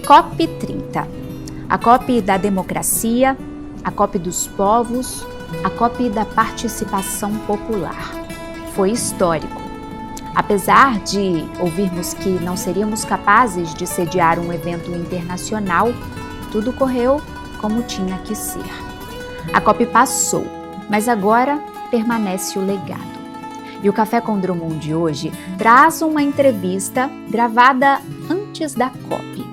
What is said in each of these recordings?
COP30, a COP da democracia, a COP dos povos, a COP da participação popular. Foi histórico. Apesar de ouvirmos que não seríamos capazes de sediar um evento internacional, tudo correu como tinha que ser. A COP passou, mas agora permanece o legado. E o Café com Drummond de hoje traz uma entrevista gravada antes da COP,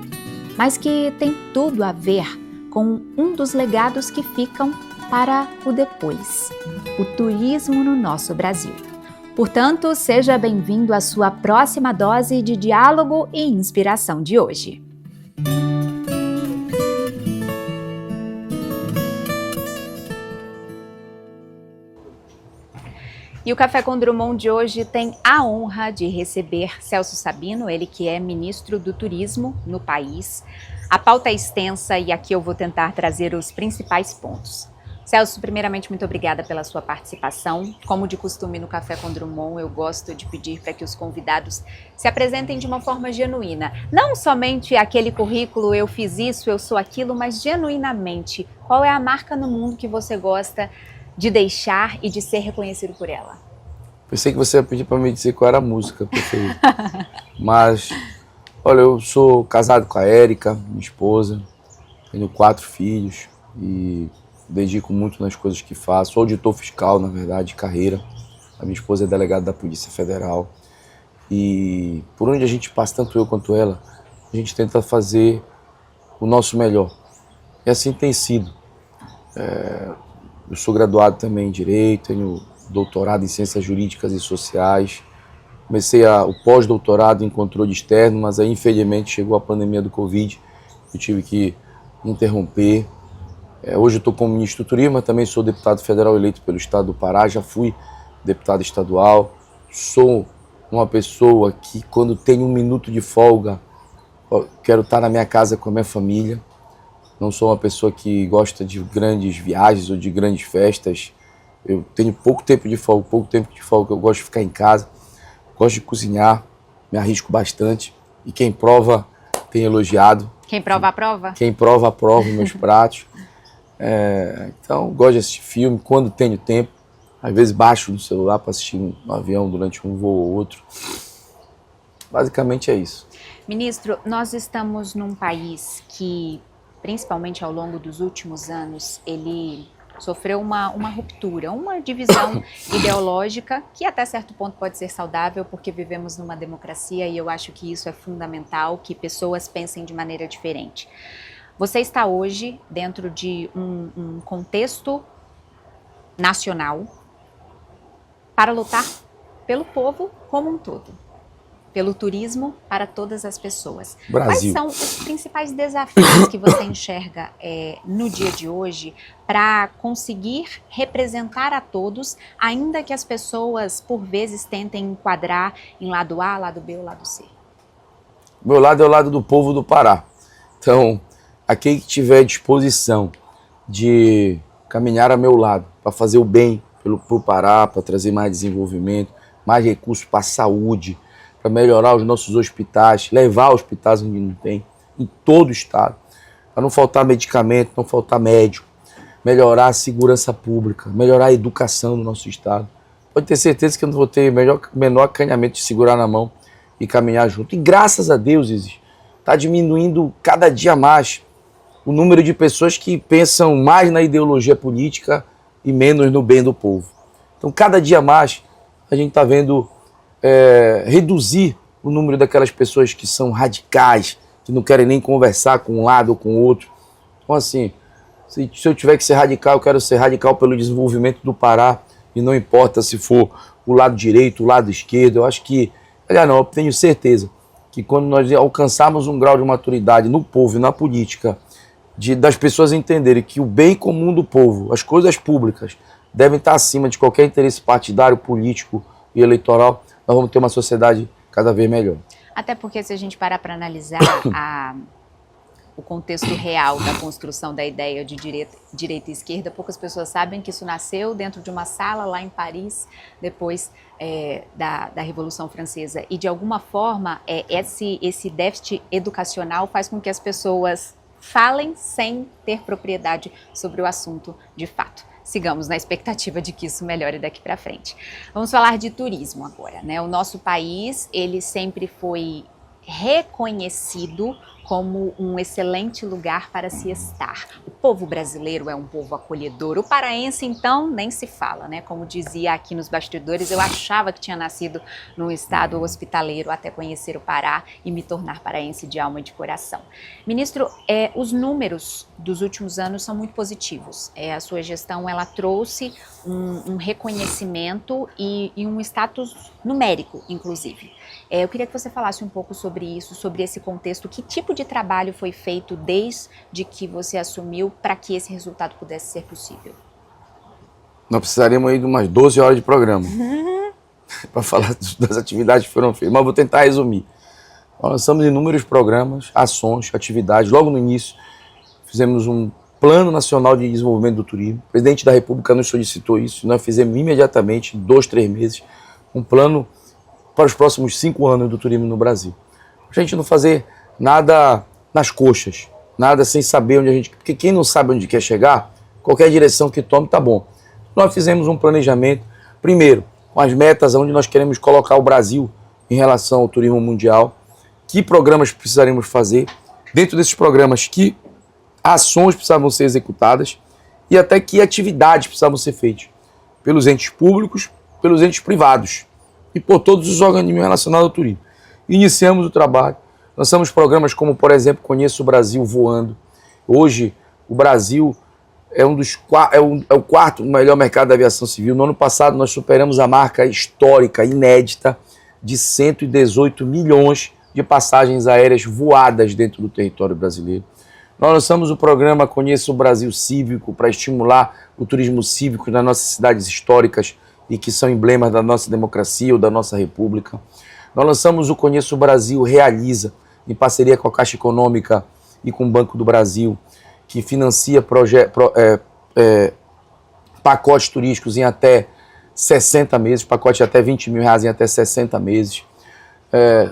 mas que tem tudo a ver com um dos legados que ficam para o depois, o turismo no nosso Brasil. Portanto, seja bem-vindo à sua próxima dose de diálogo e inspiração de hoje. E o Café com Drummond de hoje tem a honra de receber Celso Sabino, ele que é ministro do Turismo no país. A pauta é extensa e aqui eu vou tentar trazer os principais pontos. Celso, primeiramente, muito obrigada pela sua participação. Como de costume no Café com Drummond, eu gosto de pedir para que os convidados se apresentem de uma forma genuína. Não somente aquele currículo, eu fiz isso, eu sou aquilo, mas genuinamente. Qual é a marca no mundo que você gosta de deixar e de ser reconhecido por ela? Pensei que você ia pedir para me dizer qual era a música preferida. Mas, olha, eu sou casado com a Érica, minha esposa, tenho 4 filhos e dedico muito nas coisas que faço. Sou auditor fiscal, na verdade, de carreira. A minha esposa é delegada da Polícia Federal. E por onde a gente passa, tanto eu quanto ela, a gente tenta fazer o nosso melhor. E assim tem sido. Eu sou graduado também em Direito, tenho doutorado em Ciências Jurídicas e Sociais. Comecei o pós-doutorado em controle externo, mas aí infelizmente chegou a pandemia do Covid. Eu tive que interromper. Hoje eu estou como ministro do Turismo, mas também sou deputado federal eleito pelo estado do Pará, já fui deputado estadual. Sou uma pessoa que, quando tenho um minuto de folga, quero estar na minha casa com a minha família. Não sou uma pessoa que gosta de grandes viagens ou de grandes festas. Eu tenho pouco tempo de folga, eu gosto de ficar em casa, gosto de cozinhar, me arrisco bastante. E quem prova tem elogiado. Quem prova, aprova? Quem prova, aprova meus pratos. Então, gosto de assistir filme quando tenho tempo. Às vezes baixo no celular para assistir no avião durante um voo ou outro. Basicamente é isso. Ministro, nós estamos num país que, principalmente ao longo dos últimos anos, ele sofreu uma ruptura, uma divisão ideológica que até certo ponto pode ser saudável, porque vivemos numa democracia e eu acho que isso é fundamental, que pessoas pensem de maneira diferente. Você está hoje dentro de um contexto nacional para lutar pelo povo como um todo, pelo turismo para todas as pessoas. Brasil. Quais são os principais desafios que você enxerga no dia de hoje para conseguir representar a todos, ainda que as pessoas, por vezes, tentem enquadrar em lado A, lado B ou lado C? Meu lado é o lado do povo do Pará. Então, aquele que tiver disposição de caminhar a meu lado para fazer o bem pro Pará, para trazer mais desenvolvimento, mais recursos para a saúde, para melhorar os nossos hospitais, levar hospitais onde não tem, em todo o estado, para não faltar medicamento, não faltar médico, melhorar a segurança pública, melhorar a educação do nosso estado. Pode ter certeza que eu não vou ter menor acanhamento de segurar na mão e caminhar junto. E graças a Deus, Isis, está diminuindo cada dia mais o número de pessoas que pensam mais na ideologia política e menos no bem do povo. Então, cada dia mais, a gente está vendo reduzir o número daquelas pessoas que são radicais, que não querem nem conversar com um lado ou com o outro. Então, assim, se eu tiver que ser radical, eu quero ser radical pelo desenvolvimento do Pará, e não importa se for o lado direito, o lado esquerdo. Eu acho que, eu tenho certeza que quando nós alcançarmos um grau de maturidade no povo e na política, das pessoas entenderem que o bem comum do povo, as coisas públicas, devem estar acima de qualquer interesse partidário, político e eleitoral, nós vamos ter uma sociedade cada vez melhor. Até porque, se a gente parar para analisar o contexto real da construção da ideia de direita e esquerda. Poucas pessoas sabem que isso nasceu dentro de uma sala lá em Paris, depois da Revolução Francesa. E, de alguma forma, esse déficit educacional faz com que as pessoas falem sem ter propriedade sobre o assunto de fato. Sigamos na expectativa de que isso melhore daqui para frente. Vamos falar de turismo agora, né? O nosso país, ele sempre foi reconhecido como um excelente lugar para se estar. O povo brasileiro é um povo acolhedor. O paraense, então, nem se fala, né? Como dizia aqui nos bastidores, eu achava que tinha nascido num estado hospitaleiro até conhecer o Pará e me tornar paraense de alma e de coração. Ministro, os números dos últimos anos são muito positivos. A sua gestão, ela trouxe um reconhecimento e um status numérico, inclusive. Eu queria que você falasse um pouco sobre isso, sobre esse contexto, que tipo de trabalho foi feito desde que você assumiu para que esse resultado pudesse ser possível? Nós precisaríamos aí de umas 12 horas de programa para falar das atividades que foram feitas, mas vou tentar resumir. Nós lançamos inúmeros programas, ações, atividades. Logo no início, fizemos um Plano Nacional de Desenvolvimento do Turismo. O presidente da República nos solicitou isso, nós fizemos imediatamente, em 2, 3 meses, um plano para os próximos 5 anos do turismo no Brasil. A gente não fazer nada nas coxas, nada sem saber onde a gente... Porque quem não sabe onde quer chegar, qualquer direção que tome está bom. Nós fizemos um planejamento, primeiro, com as metas onde nós queremos colocar o Brasil em relação ao turismo mundial, que programas precisaremos fazer, dentro desses programas, que ações precisavam ser executadas e até que atividades precisavam ser feitas pelos entes públicos, pelos entes privados e por todos os organismos relacionados ao turismo. Iniciamos o trabalho, lançamos programas como, por exemplo, Conheça o Brasil Voando. Hoje, o Brasil é o quarto melhor mercado da aviação civil. No ano passado, nós superamos a marca histórica, inédita, de 118 milhões de passagens aéreas voadas dentro do território brasileiro. Nós lançamos o programa Conheça o Brasil Cívico para estimular o turismo cívico nas nossas cidades históricas e que são emblemas da nossa democracia ou da nossa república. Nós lançamos o Conheça o Brasil Realiza, em parceria com a Caixa Econômica e com o Banco do Brasil, que financia pacotes turísticos em até 60 meses, pacote de até R$20 mil em até 60 meses.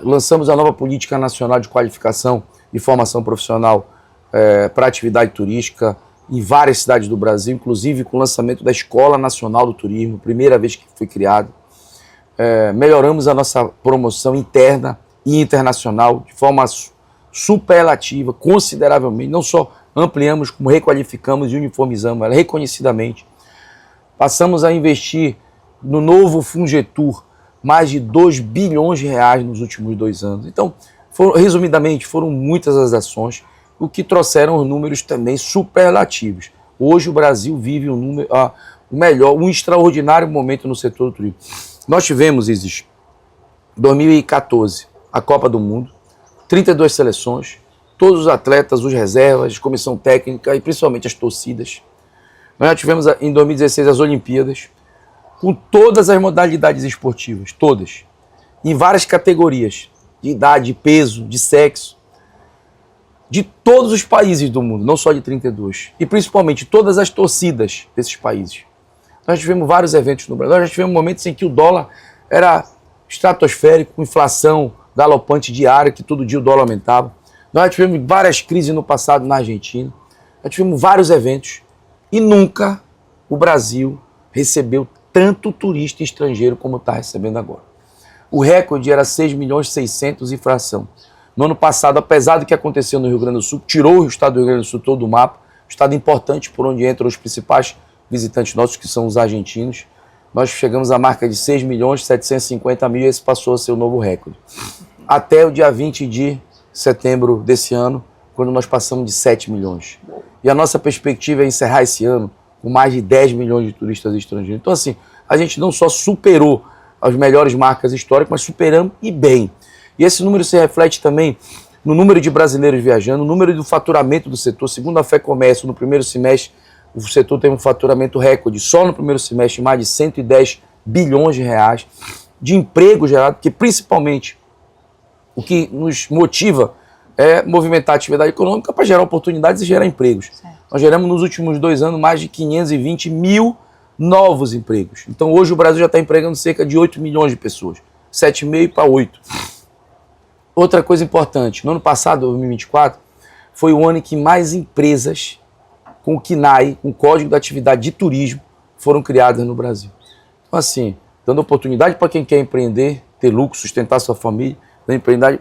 Lançamos a nova Política Nacional de Qualificação e Formação Profissional para atividade turística em várias cidades do Brasil, inclusive com o lançamento da Escola Nacional do Turismo, primeira vez que foi criado. Melhoramos a nossa promoção interna e internacional de forma superlativa, consideravelmente. Não só ampliamos, como requalificamos e uniformizamos ela reconhecidamente. Passamos a investir no novo Fungetur mais de R$2 bilhões nos últimos 2 anos. Então, resumidamente, foram muitas as ações, o que trouxeram os números também superlativos. Hoje o Brasil vive um extraordinário momento no setor do turismo. Nós tivemos, Isis, 2014, a Copa do Mundo, 32 seleções, todos os atletas, os reservas, comissão técnica e principalmente as torcidas. Nós já tivemos em 2016 as Olimpíadas, com todas as modalidades esportivas, todas, em várias categorias, de idade, de peso, de sexo, de todos os países do mundo, não só de 32, e principalmente todas as torcidas desses países. Nós tivemos vários eventos no Brasil, nós já tivemos momentos em que o dólar era estratosférico, com inflação galopante diária, que todo dia o dólar aumentava. Nós já tivemos várias crises no passado na Argentina, já tivemos vários eventos, e nunca o Brasil recebeu tanto turista estrangeiro como está recebendo agora. O recorde era 6.600.000 e fração. No ano passado, apesar do que aconteceu no Rio Grande do Sul, tirou o estado do Rio Grande do Sul todo do mapa, estado importante por onde entram os principais visitantes nossos, que são os argentinos. Nós chegamos à marca de 6.750.000 e esse passou a ser o novo recorde. Até o dia 20 de setembro desse ano, quando nós passamos de 7 milhões. E a nossa perspectiva é encerrar esse ano com mais de 10 milhões de turistas estrangeiros. Então, assim, a gente não só superou as melhores marcas históricas, mas superamos e bem. E esse número se reflete também no número de brasileiros viajando, no número do faturamento do setor. Segundo a FEComércio, no primeiro semestre, o setor teve um faturamento recorde, só no primeiro semestre, mais de 110 bilhões de reais de emprego gerado, que principalmente o que nos motiva é movimentar a atividade econômica para gerar oportunidades e gerar empregos. Certo. Nós geramos nos últimos 2 anos mais de 520 mil novos empregos. Então hoje o Brasil já está empregando cerca de 8 milhões de pessoas, 7,5 para 8. Outra coisa importante, no ano passado, 2024, foi o ano em que mais empresas com o CNAE, com o Código da Atividade de Turismo, foram criadas no Brasil. Então assim, dando oportunidade para quem quer empreender, ter lucro, sustentar sua família, dando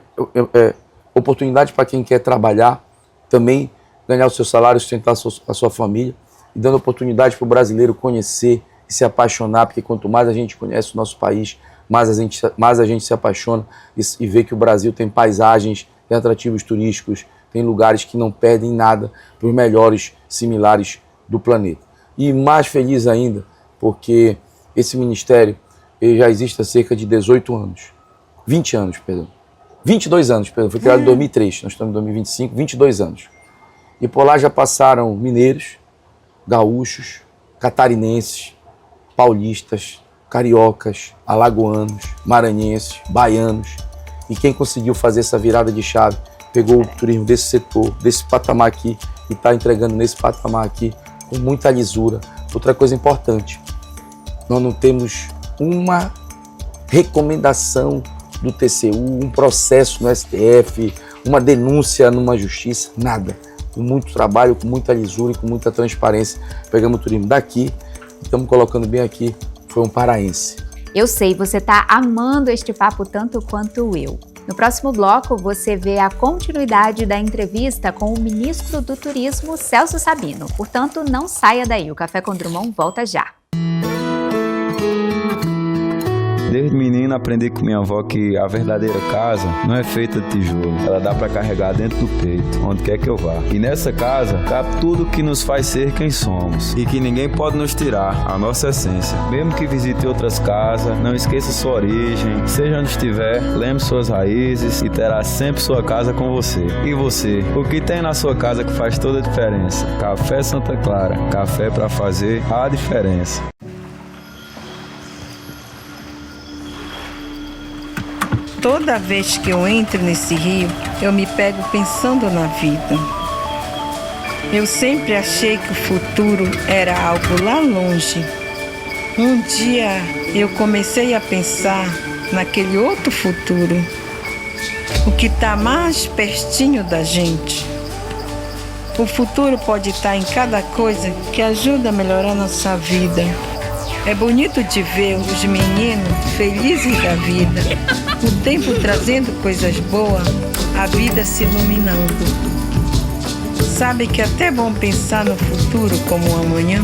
oportunidade para quem quer trabalhar, também ganhar o seu salário, sustentar a sua família, e dando oportunidade para o brasileiro conhecer e se apaixonar, porque quanto mais a gente conhece o nosso país, mais a gente se apaixona e vê que o Brasil tem paisagens, tem atrativos turísticos, tem lugares que não perdem nada para os melhores similares do planeta. E mais feliz ainda, porque esse ministério ele já existe há cerca de 18 anos. 20 anos, perdão. 22 anos, perdão. Foi criado em 2003, nós estamos em 2025, 22 anos. E por lá já passaram mineiros, gaúchos, catarinenses, paulistas, cariocas, alagoanos, maranhenses, baianos. E quem conseguiu fazer essa virada de chave, pegou o turismo desse setor, desse patamar aqui, e está entregando nesse patamar aqui com muita lisura. Outra coisa importante, nós não temos uma recomendação do TCU, um processo no STF, uma denúncia numa justiça, nada. Com muito trabalho, com muita lisura e com muita transparência. Pegamos o turismo daqui, estamos colocando bem aqui, foi um paraense. Eu sei, você está amando este papo tanto quanto eu. No próximo bloco, você vê a continuidade da entrevista com o ministro do Turismo, Celso Sabino. Portanto, não saia daí, o Café com Drummond volta já. Desde menino aprendi com minha avó que a verdadeira casa não é feita de tijolo. Ela dá para carregar dentro do peito, onde quer que eu vá. E nessa casa cabe tudo que nos faz ser quem somos e que ninguém pode nos tirar, a nossa essência. Mesmo que visite outras casas, não esqueça sua origem. Seja onde estiver, lembre suas raízes e terá sempre sua casa com você. E você, o que tem na sua casa que faz toda a diferença? Café Santa Clara, café para fazer a diferença. Toda vez que eu entro nesse rio, eu me pego pensando na vida. Eu sempre achei que o futuro era algo lá longe. Um dia eu comecei a pensar naquele outro futuro, o que está mais pertinho da gente. O futuro pode estar em cada coisa que ajuda a melhorar nossa vida. É bonito de ver os meninos felizes da vida, o tempo trazendo coisas boas, a vida se iluminando. Sabe que é até bom pensar no futuro como o amanhã,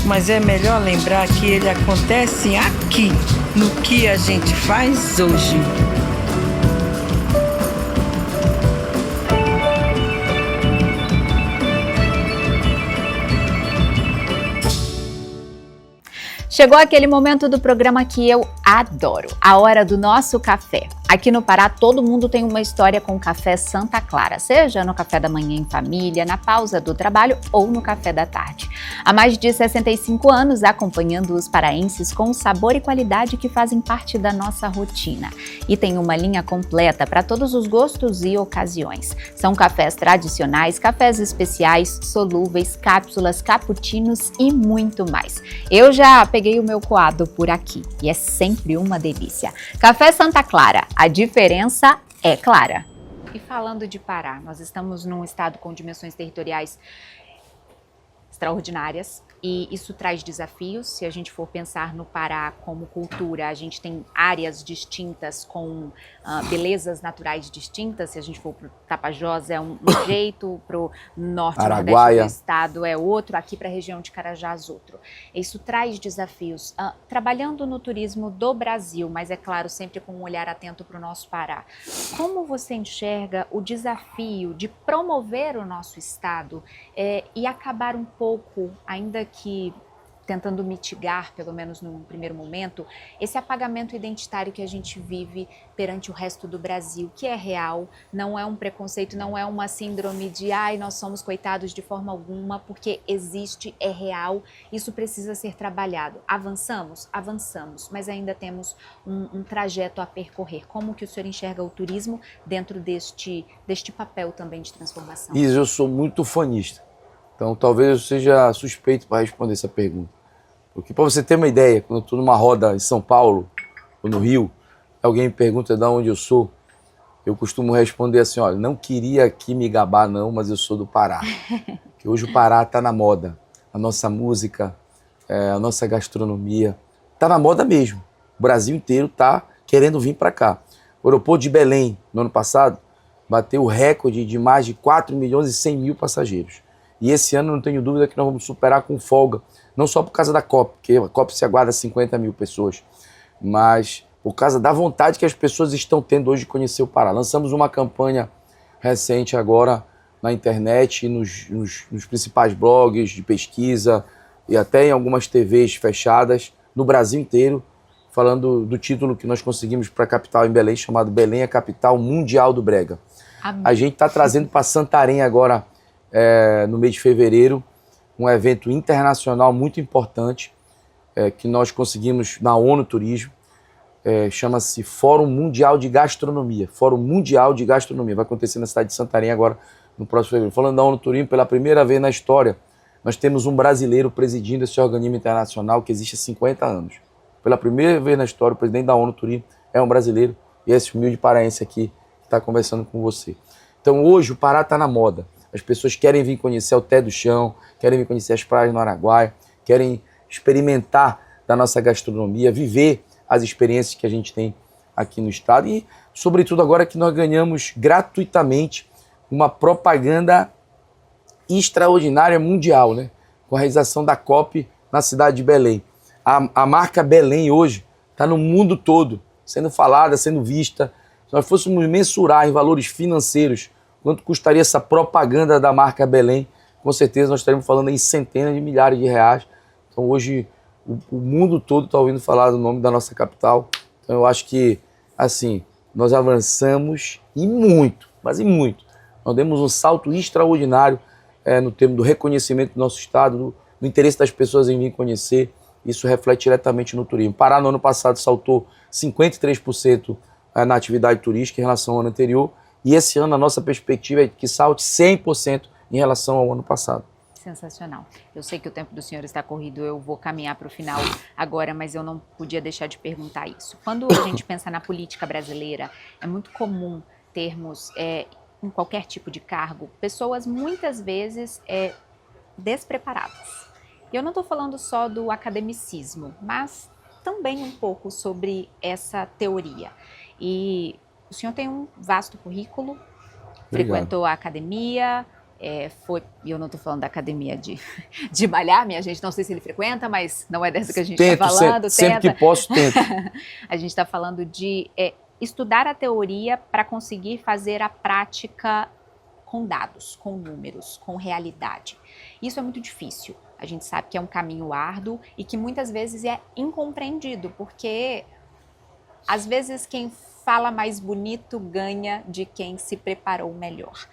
mas é melhor lembrar que ele acontece aqui, no que a gente faz hoje. Chegou aquele momento do programa que eu adoro, a hora do nosso café. Aqui no Pará, todo mundo tem uma história com o café Santa Clara, seja no café da manhã em família, na pausa do trabalho ou no café da tarde. Há mais de 65 anos, acompanhando os paraenses com o sabor e qualidade que fazem parte da nossa rotina. E tem uma linha completa para todos os gostos e ocasiões. São cafés tradicionais, cafés especiais, solúveis, cápsulas, cappuccinos e muito mais. Eu já peguei o meu coado por aqui e é sempre uma delícia. Café Santa Clara, a diferença é clara. E falando de Pará, nós estamos num estado com dimensões territoriais extraordinárias e isso traz desafios. Se a gente for pensar no Pará como cultura, a gente tem áreas distintas com belezas naturais distintas. Se a gente for para o Tapajós é um jeito, para o norte nordeste do estado é outro, aqui para a região de Carajás outro. Isso traz desafios. Trabalhando no turismo do Brasil, mas é claro, sempre com um olhar atento para o nosso Pará. Como você enxerga o desafio de promover o nosso estado e acabar um pouco, ainda que tentando mitigar, pelo menos num primeiro momento, esse apagamento identitário que a gente vive perante o resto do Brasil, que é real, não é um preconceito, não é uma síndrome de ai, nós somos coitados de forma alguma, porque existe, é real, isso precisa ser trabalhado. Avançamos? Avançamos, mas ainda temos um trajeto a percorrer. Como que o senhor enxerga o turismo dentro deste papel também de transformação? Isa, eu sou muito fanista, então talvez eu seja suspeito para responder essa pergunta. Porque, para você ter uma ideia, quando eu estou numa roda em São Paulo ou no Rio, alguém me pergunta de onde eu sou, eu costumo responder assim, olha, não queria aqui me gabar não, mas eu sou do Pará. Porque hoje o Pará está na moda. A nossa música, a nossa gastronomia, está na moda mesmo. O Brasil inteiro está querendo vir para cá. O aeroporto de Belém, no ano passado, bateu o recorde de mais de 4 milhões e 100 mil passageiros. E esse ano, não tenho dúvida que nós vamos superar com folga, não só por causa da COP, porque a COP se aguarda 50 mil pessoas, mas por causa da vontade que as pessoas estão tendo hoje de conhecer o Pará. Lançamos uma campanha recente agora na internet, nos principais blogs de pesquisa e até em algumas TVs fechadas no Brasil inteiro, falando do título que nós conseguimos para a capital em Belém, chamado Belém, a capital mundial do brega. Amém. A gente está trazendo para Santarém agora, no mês de fevereiro, um evento internacional muito importante que nós conseguimos na ONU Turismo, chama-se Fórum Mundial de Gastronomia. Fórum Mundial de Gastronomia, vai acontecer na cidade de Santarém agora, no próximo fevereiro. Falando da ONU Turismo, pela primeira vez na história, nós temos um brasileiro presidindo esse organismo internacional que existe há 50 anos. Pela primeira vez na história, o presidente da ONU Turismo é um brasileiro, e esse humilde paraense aqui que está conversando com você. Então hoje o Pará está na moda. As pessoas querem vir conhecer o Té do Chão, querem vir conhecer as praias no Araguaia, querem experimentar da nossa gastronomia, viver as experiências que a gente tem aqui no estado e, sobretudo, agora que nós ganhamos gratuitamente uma propaganda extraordinária mundial, né? Com a realização da COP na cidade de Belém. A marca Belém hoje está no mundo todo, sendo falada, sendo vista. Se nós fôssemos mensurar em valores financeiros quanto custaria essa propaganda da marca Belém, com certeza nós estaríamos falando em centenas de milhares de reais. Então hoje o mundo todo está ouvindo falar do nome da nossa capital. Então eu acho que, assim, nós avançamos e muito, mas e muito. Nós demos um salto extraordinário no termo do reconhecimento do nosso estado, do interesse das pessoas em vir conhecer. Isso reflete diretamente no turismo. Pará, no ano passado, saltou 53% na atividade turística em relação ao ano anterior. E esse ano a nossa perspectiva é que salte 100% em relação ao ano passado. Sensacional. Eu sei que o tempo do senhor está corrido, eu vou caminhar para o final agora, mas eu não podia deixar de perguntar isso. Quando a gente pensa na política brasileira, é muito comum termos, em qualquer tipo de cargo, pessoas muitas vezes despreparadas. E eu não estou falando só do academicismo, mas também um pouco sobre essa teoria. E o senhor tem um vasto currículo, frequentou a academia, e eu não estou falando da academia de malhar, minha gente, não sei se ele frequenta, mas não é dessa que a gente está falando. Sempre que posso, tento. A gente está falando de estudar a teoria para conseguir fazer a prática com dados, com números, com realidade. Isso é muito difícil. A gente sabe que é um caminho árduo e que muitas vezes é incompreendido, porque às vezes quem fala mais bonito ganha de quem se preparou melhor.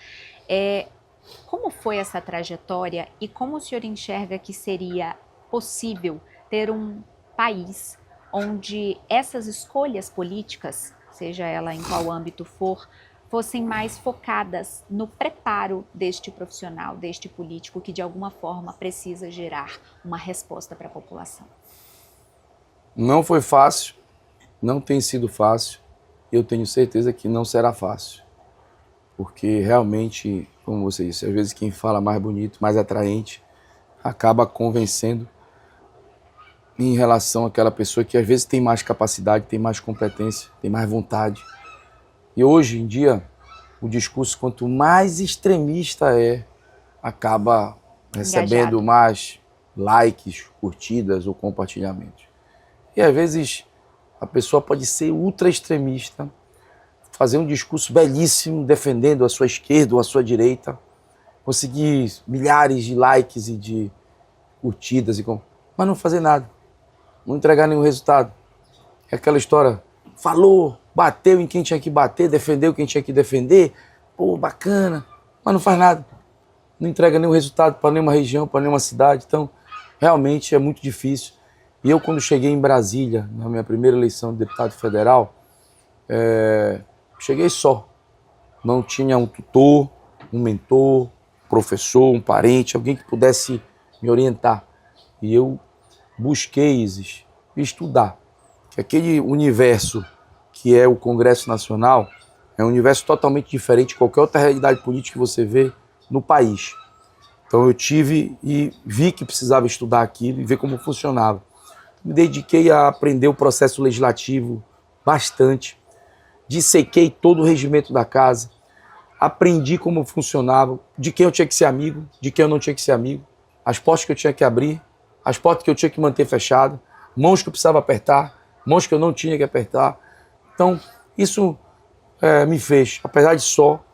Como foi essa trajetória e como o senhor enxerga que seria possível ter um país onde essas escolhas políticas, seja ela em qual âmbito for, fossem mais focadas no preparo deste profissional, deste político que de alguma forma precisa gerar uma resposta para a população? Não foi fácil, não tem sido fácil. Eu tenho certeza que não será fácil, porque realmente, como você disse, às vezes quem fala mais bonito, mais atraente, acaba convencendo em relação àquela pessoa que às vezes tem mais capacidade, tem mais competência, tem mais vontade. E hoje em dia, o discurso, quanto mais extremista acaba recebendo mais likes, curtidas ou compartilhamentos. E às vezes a pessoa pode ser ultra extremista, fazer um discurso belíssimo defendendo a sua esquerda ou a sua direita, conseguir milhares de likes e de curtidas, mas não fazer nada, não entregar nenhum resultado. É aquela história, falou, bateu em quem tinha que bater, defendeu quem tinha que defender, pô, bacana, mas não faz nada. Não entrega nenhum resultado para nenhuma região, para nenhuma cidade. Então, realmente é muito difícil. E eu, quando cheguei em Brasília, na minha primeira eleição de deputado federal, cheguei só. Não tinha um tutor, um mentor, professor, um parente, alguém que pudesse me orientar. E eu busquei, Isis, estudar. Que aquele universo que é o Congresso Nacional é um universo totalmente diferente de qualquer outra realidade política que você vê no país. Então eu tive e vi que precisava estudar aquilo e ver como funcionava. Me dediquei a aprender o processo legislativo bastante, dissequei todo o regimento da casa, aprendi como funcionava, de quem eu tinha que ser amigo, de quem eu não tinha que ser amigo, as portas que eu tinha que abrir, as portas que eu tinha que manter fechadas, mãos que eu precisava apertar, mãos que eu não tinha que apertar. Então isso me fez, apesar de só,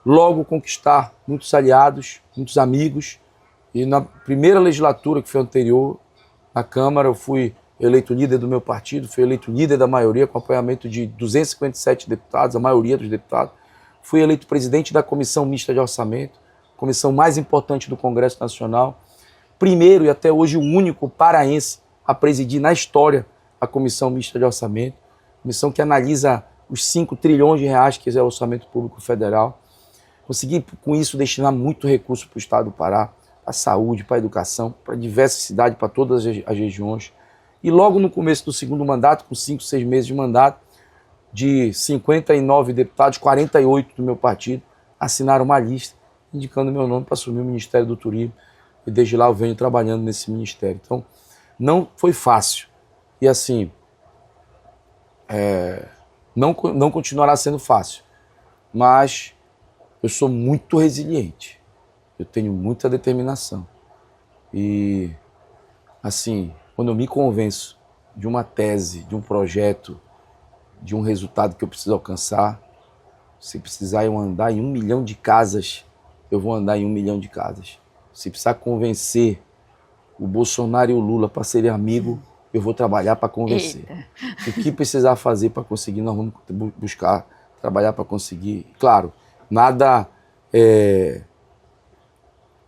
logo conquistar muitos aliados, muitos amigos. E na primeira legislatura, que foi anterior, na Câmara, eu fui eleito líder do meu partido, fui eleito líder da maioria, com acompanhamento de 257 deputados, a maioria dos deputados. Fui eleito presidente da Comissão Mista de Orçamento, comissão mais importante do Congresso Nacional. Primeiro e até hoje o único paraense a presidir na história a Comissão Mista de Orçamento, comissão que analisa os 5 trilhões de reais que é o orçamento público federal. Consegui, com isso, destinar muito recurso para o estado do Pará, para a saúde, para a educação, para diversas cidades, para todas as regiões. E logo no começo do segundo mandato, com 5, 6 meses de mandato, de 59 deputados, 48 do meu partido assinaram uma lista indicando meu nome para assumir o Ministério do Turismo. E desde lá eu venho trabalhando nesse ministério. Então, não foi fácil. E assim, não continuará sendo fácil. Mas eu sou muito resiliente, eu tenho muita determinação. E, assim, quando eu me convenço de uma tese, de um projeto, de um resultado que eu preciso alcançar, se precisar eu andar em 1 milhão de casas, eu vou andar em 1 milhão de casas. Se precisar convencer o Bolsonaro e o Lula para serem amigos, eu vou trabalhar para convencer. Eita. O que precisar fazer para conseguir, nós vamos buscar trabalhar para conseguir. Claro, nada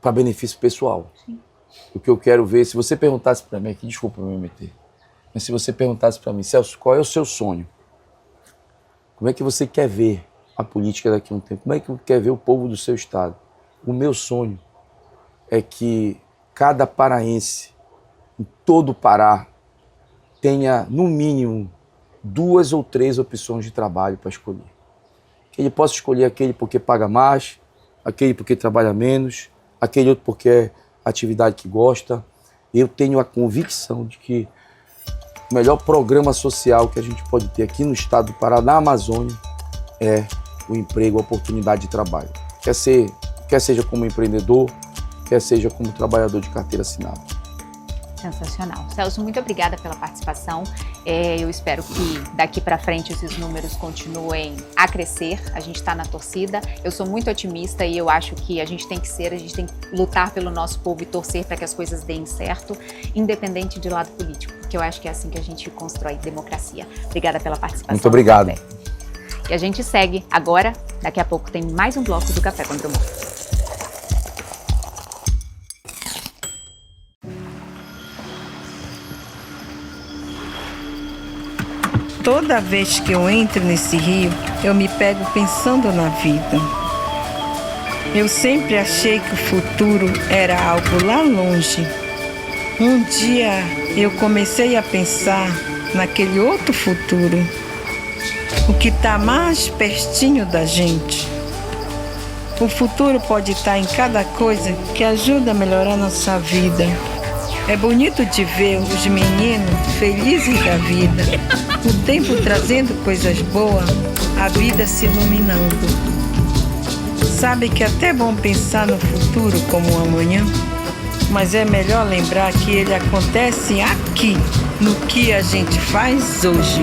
para benefício pessoal. Sim. O que eu quero ver, se você perguntasse para mim, aqui, desculpa me meter, mas se você perguntasse para mim, Celso, qual é o seu sonho? Como é que você quer ver a política daqui a um tempo? Como é que você quer ver o povo do seu estado? O meu sonho é que cada paraense, em todo o Pará, tenha, no mínimo, 2 ou 3 opções de trabalho para escolher. Que ele possa escolher aquele porque paga mais, aquele porque trabalha menos, aquele outro porque é atividade que gosta. Eu tenho a convicção de que o melhor programa social que a gente pode ter aqui no estado do Pará, na Amazônia, é o emprego, a oportunidade de trabalho. Quer seja como empreendedor, quer seja como trabalhador de carteira assinada. Sensacional. Celso, muito obrigada pela participação. Eu espero que daqui para frente esses números continuem a crescer. A gente está na torcida. Eu sou muito otimista e eu acho que a gente tem que lutar pelo nosso povo e torcer para que as coisas deem certo, independente de lado político, porque eu acho que é assim que a gente constrói democracia. Obrigada pela participação. Muito obrigado. E a gente segue agora. Daqui a pouco tem mais um bloco do Café com Drummond. Toda vez que eu entro nesse rio, eu me pego pensando na vida. Eu sempre achei que o futuro era algo lá longe. Um dia eu comecei a pensar naquele outro futuro, o que está mais pertinho da gente. O futuro pode estar em cada coisa que ajuda a melhorar nossa vida. É bonito de ver os meninos felizes da vida, o tempo trazendo coisas boas, a vida se iluminando. Sabe que é até bom pensar no futuro como um amanhã, mas é melhor lembrar que ele acontece aqui, no que a gente faz hoje.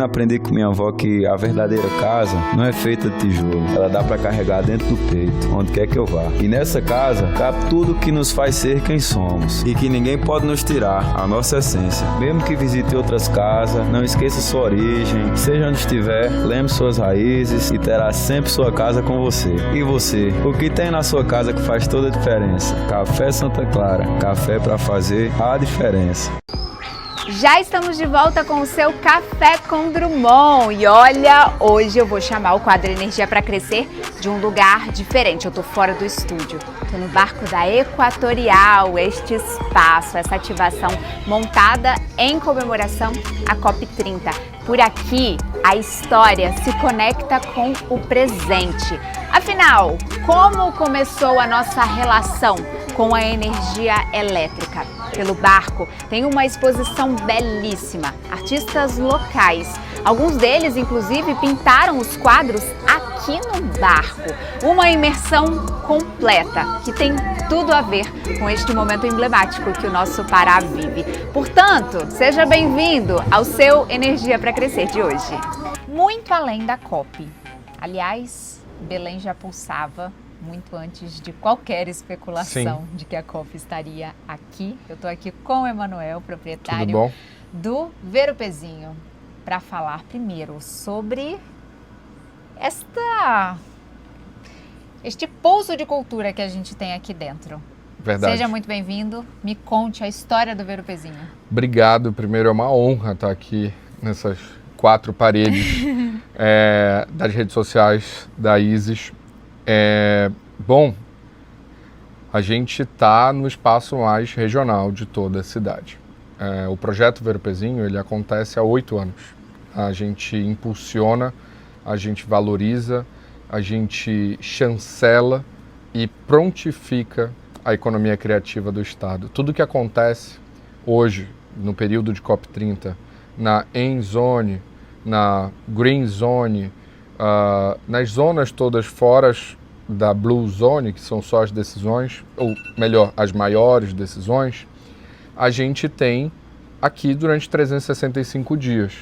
menino, aprendi com minha avó que a verdadeira casa não é feita de tijolo. Ela dá pra carregar dentro do peito, onde quer que eu vá. E nessa casa cabe tudo que nos faz ser quem somos e que ninguém pode nos tirar a nossa essência. Mesmo que visite outras casas, não esqueça sua origem. Seja onde estiver, lembre suas raízes e terá sempre sua casa com você. E você, o que tem na sua casa que faz toda a diferença? Café Santa Clara, café pra fazer a diferença. Já estamos de volta com o seu Café com Drummond. E olha, hoje eu vou chamar o quadro Energia para Crescer de um lugar diferente. Eu tô fora do estúdio, tô no barco da Equatorial, este espaço, essa ativação montada em comemoração à COP30. Por aqui, a história se conecta com o presente. Afinal, como começou a nossa relação com a energia elétrica? Pelo barco tem uma exposição belíssima, artistas locais. Alguns deles, inclusive, pintaram os quadros aqui no barco. Uma imersão completa, que tem tudo a ver com este momento emblemático que o nosso Pará vive. Portanto, seja bem-vindo ao seu Energia para Crescer de hoje. Muito além da COP. Aliás, Belém já pulsava muito antes de qualquer especulação de que a COP estaria aqui. Eu estou aqui com o Emanuel, proprietário do Ver-o-Pezinho, para falar primeiro sobre este pouso de cultura que a gente tem aqui dentro. Verdade. Seja muito bem-vindo, me conte a história do Ver-o-Pezinho. Obrigado, primeiro é uma honra estar aqui nessas 4 paredes das redes sociais da Isis. Bom, a gente está no espaço mais regional de toda a cidade. O projeto Ver-o-Pezinho, ele acontece há 8 anos. A gente impulsiona, a gente valoriza, a gente chancela e prontifica a economia criativa do Estado. Tudo que acontece hoje, no período de COP30, na N-Zone, na Green Zone, nas zonas todas fora da Blue Zone, que são só as decisões, ou melhor, as maiores decisões, a gente tem aqui durante 365 dias.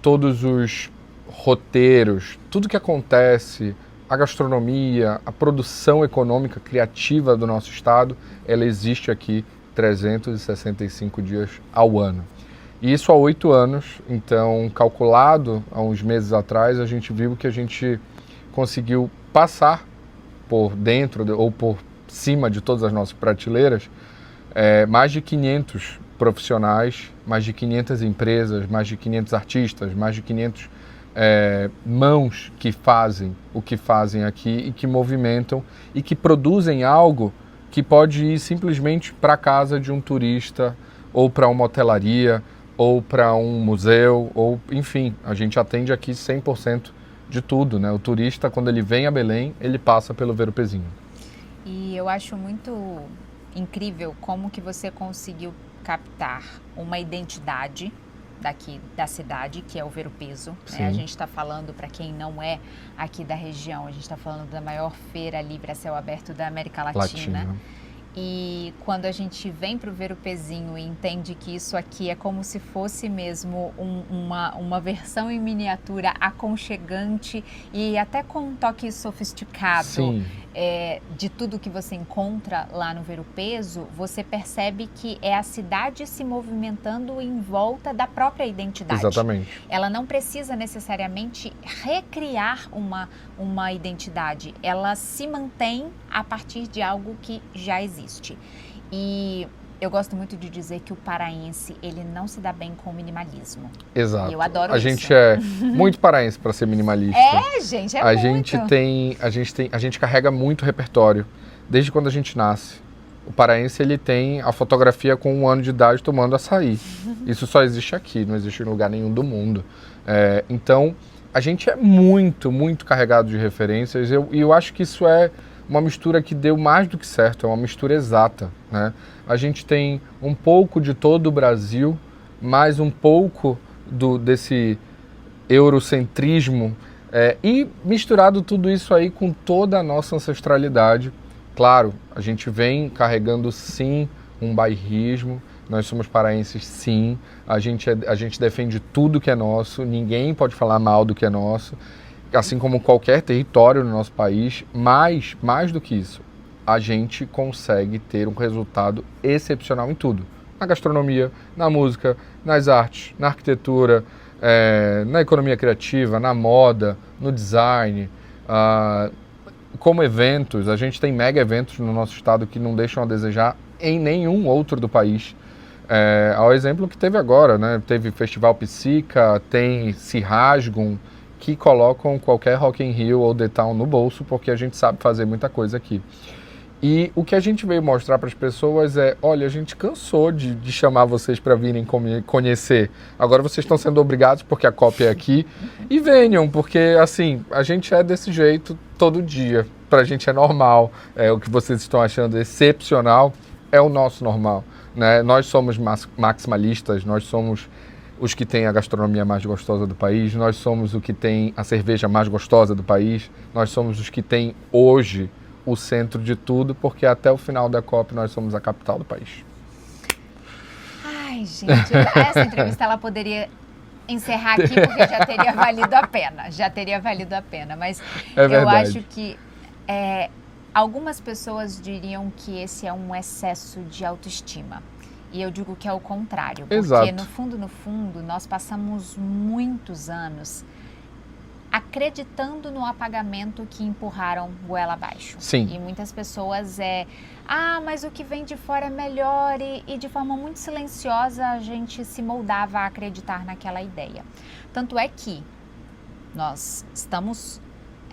Todos os roteiros, tudo que acontece, a gastronomia, a produção econômica criativa do nosso estado, ela existe aqui 365 dias ao ano. E isso há 8 anos, então, calculado há uns meses atrás, a gente viu que a gente conseguiu passar por dentro ou por cima de todas as nossas prateleiras mais de 500 profissionais, mais de 500 empresas, mais de 500 artistas, mais de 500 mãos que fazem o que fazem aqui e que movimentam e que produzem algo que pode ir simplesmente para a casa de um turista ou para uma hotelaria ou para um museu, ou enfim, a gente atende aqui 100% de tudo, né? O turista, quando ele vem a Belém, ele passa pelo Ver-o-Pezinho. E eu acho muito incrível como que você conseguiu captar uma identidade daqui da cidade, que é o Ver-o-Peso. Né? A gente está falando, para quem não é aqui da região, a gente está falando da maior feira livre a céu aberto da América Latina. E quando a gente vem para o Ver-o-Pezinho e entende que isso aqui é como se fosse mesmo uma versão em miniatura aconchegante e até com um toque sofisticado de tudo que você encontra lá no Ver-o-Peso, você percebe que é a cidade se movimentando em volta da própria identidade. Exatamente. Ela não precisa necessariamente recriar uma identidade, ela se mantém a partir de algo que já existe. E eu gosto muito de dizer que o paraense, ele não se dá bem com o minimalismo. Exato. E eu adoro isso. A gente é muito paraense para ser minimalista. Gente, a gente carrega muito repertório, desde quando a gente nasce. O paraense, ele tem a fotografia com 1 ano de idade tomando açaí. Isso só existe aqui, não existe em lugar nenhum do mundo. Então, a gente é muito, muito carregado de referências e eu acho que isso é uma mistura que deu mais do que certo, é uma mistura exata, né? A gente tem um pouco de todo o Brasil, mais um pouco desse eurocentrismo e misturado tudo isso aí com toda a nossa ancestralidade. Claro, a gente vem carregando sim um bairrismo, nós somos paraenses sim, a gente defende tudo que é nosso, ninguém pode falar mal do que é nosso, assim como qualquer território no nosso país, mas mais do que isso, a gente consegue ter um resultado excepcional em tudo. Na gastronomia, na música, nas artes, na arquitetura, na economia criativa, na moda, no design, como eventos. A gente tem mega eventos no nosso estado que não deixam a desejar em nenhum outro do país. Ao exemplo que teve agora, né? Teve Festival Psica, tem Se Rasgam, que colocam qualquer Rock in Rio ou The Town no bolso, porque a gente sabe fazer muita coisa aqui. E o que a gente veio mostrar para as pessoas é, olha, a gente cansou de chamar vocês para virem conhecer. Agora vocês estão sendo obrigados porque a COP é aqui. E venham, porque assim, a gente é desse jeito todo dia. Para a gente é normal. O que vocês estão achando excepcional é o nosso normal, né? Nós somos maximalistas, nós somos os que têm a gastronomia mais gostosa do país, nós somos o que tem a cerveja mais gostosa do país, nós somos os que têm hoje o centro de tudo, porque até o final da COP nós somos a capital do país. Ai, gente, essa entrevista ela poderia encerrar aqui porque já teria valido a pena, mas eu acho que algumas pessoas diriam que esse é um excesso de autoestima. E eu digo que é o contrário, porque Exato. no fundo, nós passamos muitos anos acreditando no apagamento que empurraram goela abaixo. Sim. E muitas pessoas mas o que vem de fora é melhor e de forma muito silenciosa a gente se moldava a acreditar naquela ideia. Tanto é que nós estamos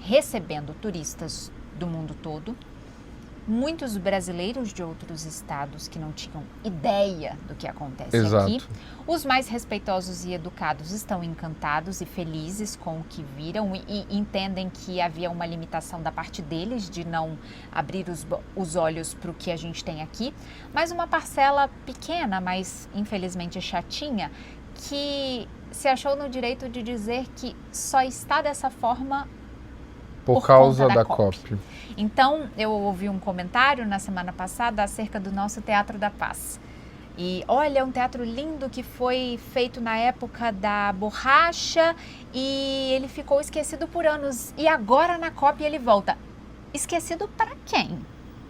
recebendo turistas do mundo todo, muitos brasileiros de outros estados que não tinham ideia do que acontece Exato. aqui. Os mais respeitosos e educados estão encantados e felizes com o que viram e entendem que havia uma limitação da parte deles de não abrir os olhos para o que a gente tem aqui. Mas uma parcela pequena, mas infelizmente chatinha, que se achou no direito de dizer que só está dessa forma por causa da COP. Então, eu ouvi um comentário na semana passada acerca do nosso Teatro da Paz. E olha, um teatro lindo que foi feito na época da borracha e ele ficou esquecido por anos. E agora na COP ele volta. Esquecido para quem?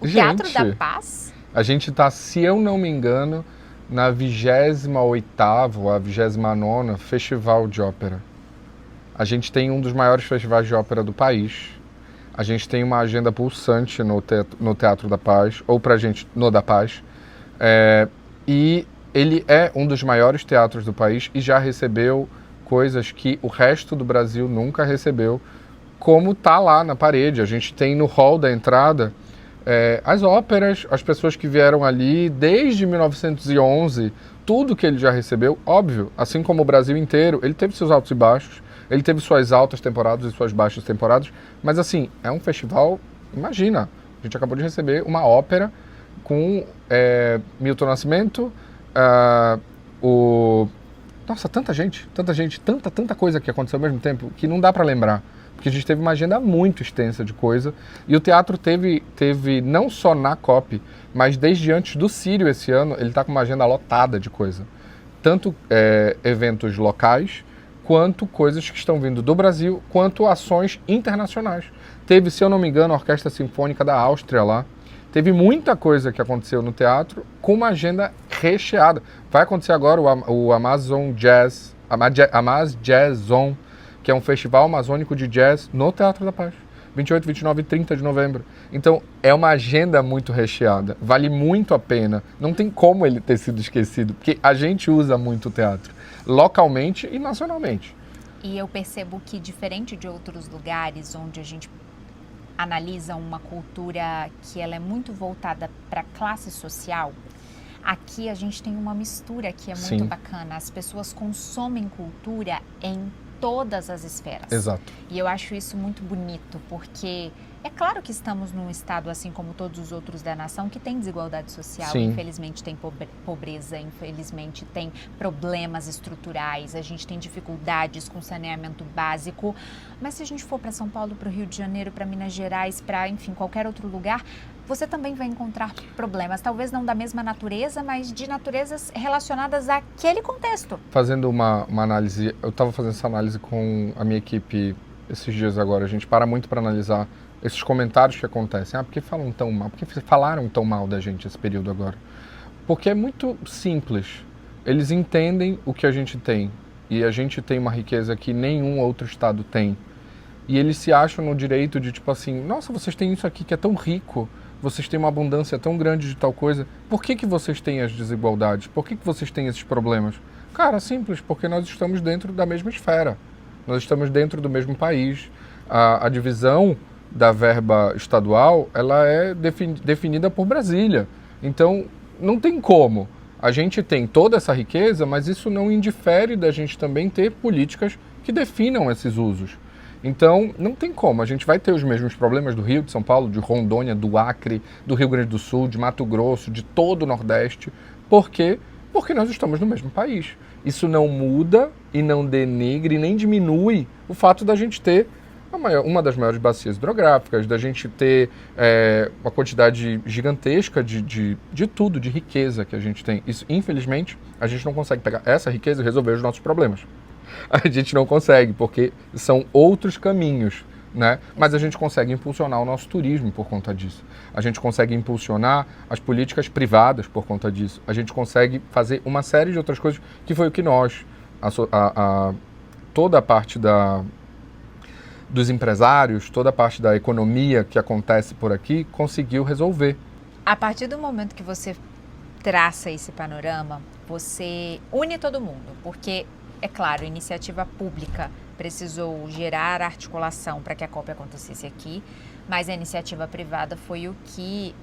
O Teatro da Paz? A gente está, se eu não me engano, na 28ª, a 29ª Festival de Ópera. A gente tem um dos maiores festivais de ópera do país. A gente tem uma agenda pulsante no Teatro da Paz, ou pra gente, no da Paz. E ele é um dos maiores teatros do país e já recebeu coisas que o resto do Brasil nunca recebeu, como tá lá na parede. A gente tem no hall da entrada as óperas, as pessoas que vieram ali desde 1911, tudo que ele já recebeu, óbvio, assim como o Brasil inteiro, ele teve seus altos e baixos. Ele teve suas altas temporadas e suas baixas temporadas, mas assim, é um festival, imagina, a gente acabou de receber uma ópera com Milton Nascimento, Nossa, tanta gente, tanta coisa que aconteceu ao mesmo tempo, que não dá para lembrar, porque a gente teve uma agenda muito extensa de coisa, e o teatro teve não só na COP, mas desde antes do Círio esse ano, ele está com uma agenda lotada de coisa. Tanto eventos locais, quanto coisas que estão vindo do Brasil, quanto ações internacionais. Teve, se eu não me engano, a Orquestra Sinfônica da Áustria lá. Teve muita coisa que aconteceu no teatro com uma agenda recheada. Vai acontecer agora o Amazon Jazz, Amaz Jazz Zone, que é um festival amazônico de jazz no Teatro da Paz. 28, 29 e 30 de novembro. Então, é uma agenda muito recheada. Vale muito a pena. Não tem como ele ter sido esquecido, porque a gente usa muito o teatro, localmente e nacionalmente. E eu percebo que, diferente de outros lugares onde a gente analisa uma cultura que ela é muito voltada para a classe social, aqui a gente tem uma mistura que é muito Sim. bacana. As pessoas consomem cultura em todas as esferas. Exato. E eu acho isso muito bonito, porque É claro que estamos num estado, assim como todos os outros da nação, que tem desigualdade social, Sim. infelizmente tem pobreza, infelizmente tem problemas estruturais, a gente tem dificuldades com saneamento básico, mas se a gente for para São Paulo, para o Rio de Janeiro, para Minas Gerais, para, enfim, qualquer outro lugar, você também vai encontrar problemas, talvez não da mesma natureza, mas de naturezas relacionadas àquele contexto. Fazendo uma análise, eu estava fazendo essa análise com a minha equipe esses dias agora, a gente para muito para analisar esses comentários que acontecem. Por que falam tão mal? Por que falaram tão mal da gente esse período agora? Porque é muito simples. Eles entendem o que a gente tem. E a gente tem uma riqueza que nenhum outro estado tem. E eles se acham no direito de, tipo assim, nossa, vocês têm isso aqui que é tão rico, vocês têm uma abundância tão grande de tal coisa, por que vocês têm as desigualdades? Por que vocês têm esses problemas? Cara, simples, porque nós estamos dentro da mesma esfera. Nós estamos dentro do mesmo país. A divisão da verba estadual, ela é definida por Brasília. Então, não tem como. A gente tem toda essa riqueza, mas isso não indifere da gente também ter políticas que definam esses usos. Então, não tem como. A gente vai ter os mesmos problemas do Rio, de São Paulo, de Rondônia, do Acre, do Rio Grande do Sul, de Mato Grosso, de todo o Nordeste. Por quê? Porque nós estamos no mesmo país. Isso não muda e não denigre nem diminui o fato da gente ter uma das maiores bacias hidrográficas, da gente ter uma quantidade gigantesca de tudo, de riqueza que a gente tem. Isso, infelizmente, a gente não consegue pegar essa riqueza e resolver os nossos problemas. A gente não consegue, porque são outros caminhos, né? Mas a gente consegue impulsionar o nosso turismo por conta disso. A gente consegue impulsionar as políticas privadas por conta disso. A gente consegue fazer uma série de outras coisas que foi o que nós, toda a parte dos empresários, toda a parte da economia que acontece por aqui, conseguiu resolver. A partir do momento que você traça esse panorama, você une todo mundo, porque, é claro, a iniciativa pública precisou gerar articulação para que a COP acontecesse aqui, mas a iniciativa privada foi o que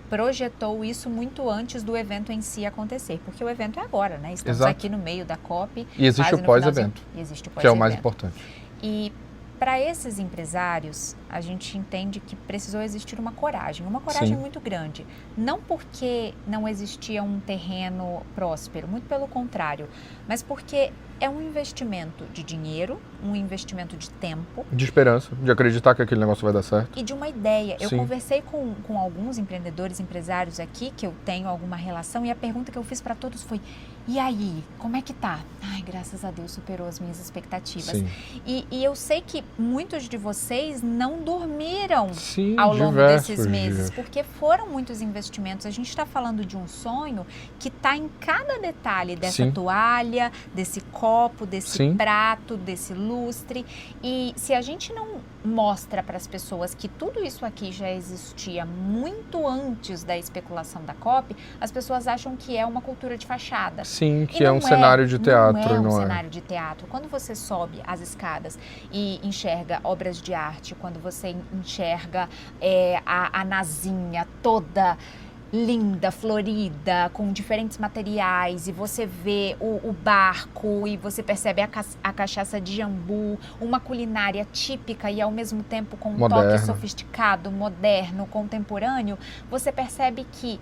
projetou isso muito antes do evento em si acontecer, porque o evento é agora, né? Estamos Exato. Aqui no meio da COP. E existe o pós-evento, que é o mais importante. E para esses empresários, a gente entende que precisou existir uma coragem Sim. muito grande. Não porque não existia um terreno próspero, muito pelo contrário, mas porque é um investimento de dinheiro, um investimento de tempo. De esperança, de acreditar que aquele negócio vai dar certo. E de uma ideia. Eu Sim. conversei com alguns empreendedores, empresários aqui, que eu tenho alguma relação, e a pergunta que eu fiz para todos foi, e aí, como é que tá? Ai, graças a Deus, superou as minhas expectativas. Sim. E eu sei que muitos de vocês não dormiram Sim, ao longo desses meses, dias. porque foram muitos investimentos. A gente está falando de um sonho que está em cada detalhe dessa Sim. toalha, desse copo, desse Sim. prato, desse lustre. E se a gente não mostra para as pessoas que tudo isso aqui já existia muito antes da especulação da COP, as pessoas acham que é uma cultura de fachada. Sim, que E é não um cenário de teatro, não é um não é? cenário de teatro. Quando você sobe as escadas e enxerga obras de arte, quando você enxerga a nazinha toda linda, florida, com diferentes materiais, e você vê o barco e você percebe a cachaça de jambu, uma culinária típica e ao mesmo tempo com um Moderno. toque sofisticado, moderno, contemporâneo, você percebe que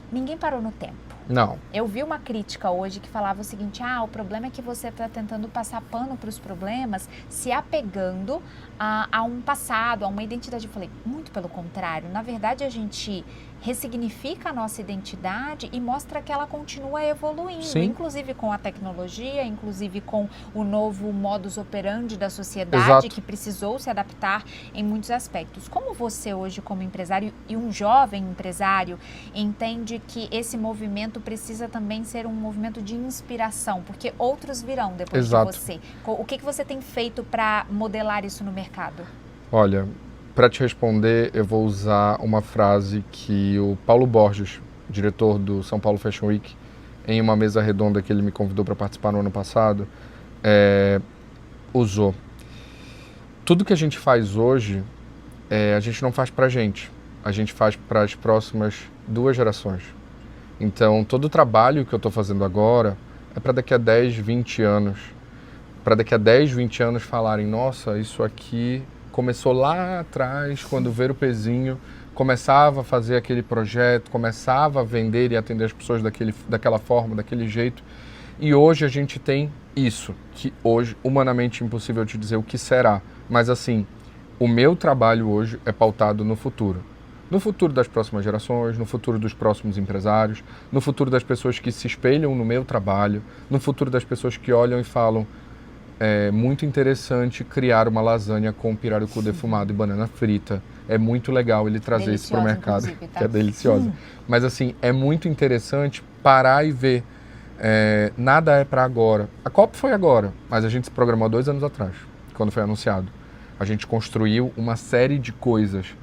ninguém parou no tempo. Não. Eu vi uma crítica hoje que falava o seguinte, o problema é que você está tentando passar pano para os problemas, se apegando a um passado, a uma identidade. Eu falei, muito pelo contrário, na verdade a gente ressignifica a nossa identidade e mostra que ela continua evoluindo, Sim. inclusive com a tecnologia, inclusive com o novo modus operandi da sociedade, Exato. que precisou se adaptar em muitos aspectos. Como você hoje, como empresário e um jovem empresário, entende que esse movimento precisa também ser um movimento de inspiração, porque outros virão depois Exato. de você. O que você tem feito para modelar isso no mercado? Olha, para te responder, eu vou usar uma frase que o Paulo Borges, diretor do São Paulo Fashion Week, em uma mesa redonda que ele me convidou para participar no ano passado, usou. Tudo que a gente faz hoje, a gente não faz para a gente faz para as próximas 2 gerações. Então, todo o trabalho que eu estou fazendo agora é para daqui a 10, 20 anos. Para daqui a 10, 20 anos falarem, nossa, isso aqui Começou lá atrás, quando o Ver o Pezinho começava a fazer aquele projeto, começava a vender e atender as pessoas daquela forma, daquele jeito. E hoje a gente tem isso, que hoje, humanamente impossível te dizer o que será. Mas assim, o meu trabalho hoje é pautado no futuro. No futuro das próximas gerações, no futuro dos próximos empresários, no futuro das pessoas que se espelham no meu trabalho, no futuro das pessoas que olham e falam: é muito interessante criar uma lasanha com pirarucu defumado e banana frita. É muito legal ele trazer isso para o mercado, tá? Que é deliciosa. Mas assim, é muito interessante parar e ver. Nada é para agora. A COP foi agora, mas a gente se programou 2 anos atrás, quando foi anunciado. A gente construiu uma série de coisas,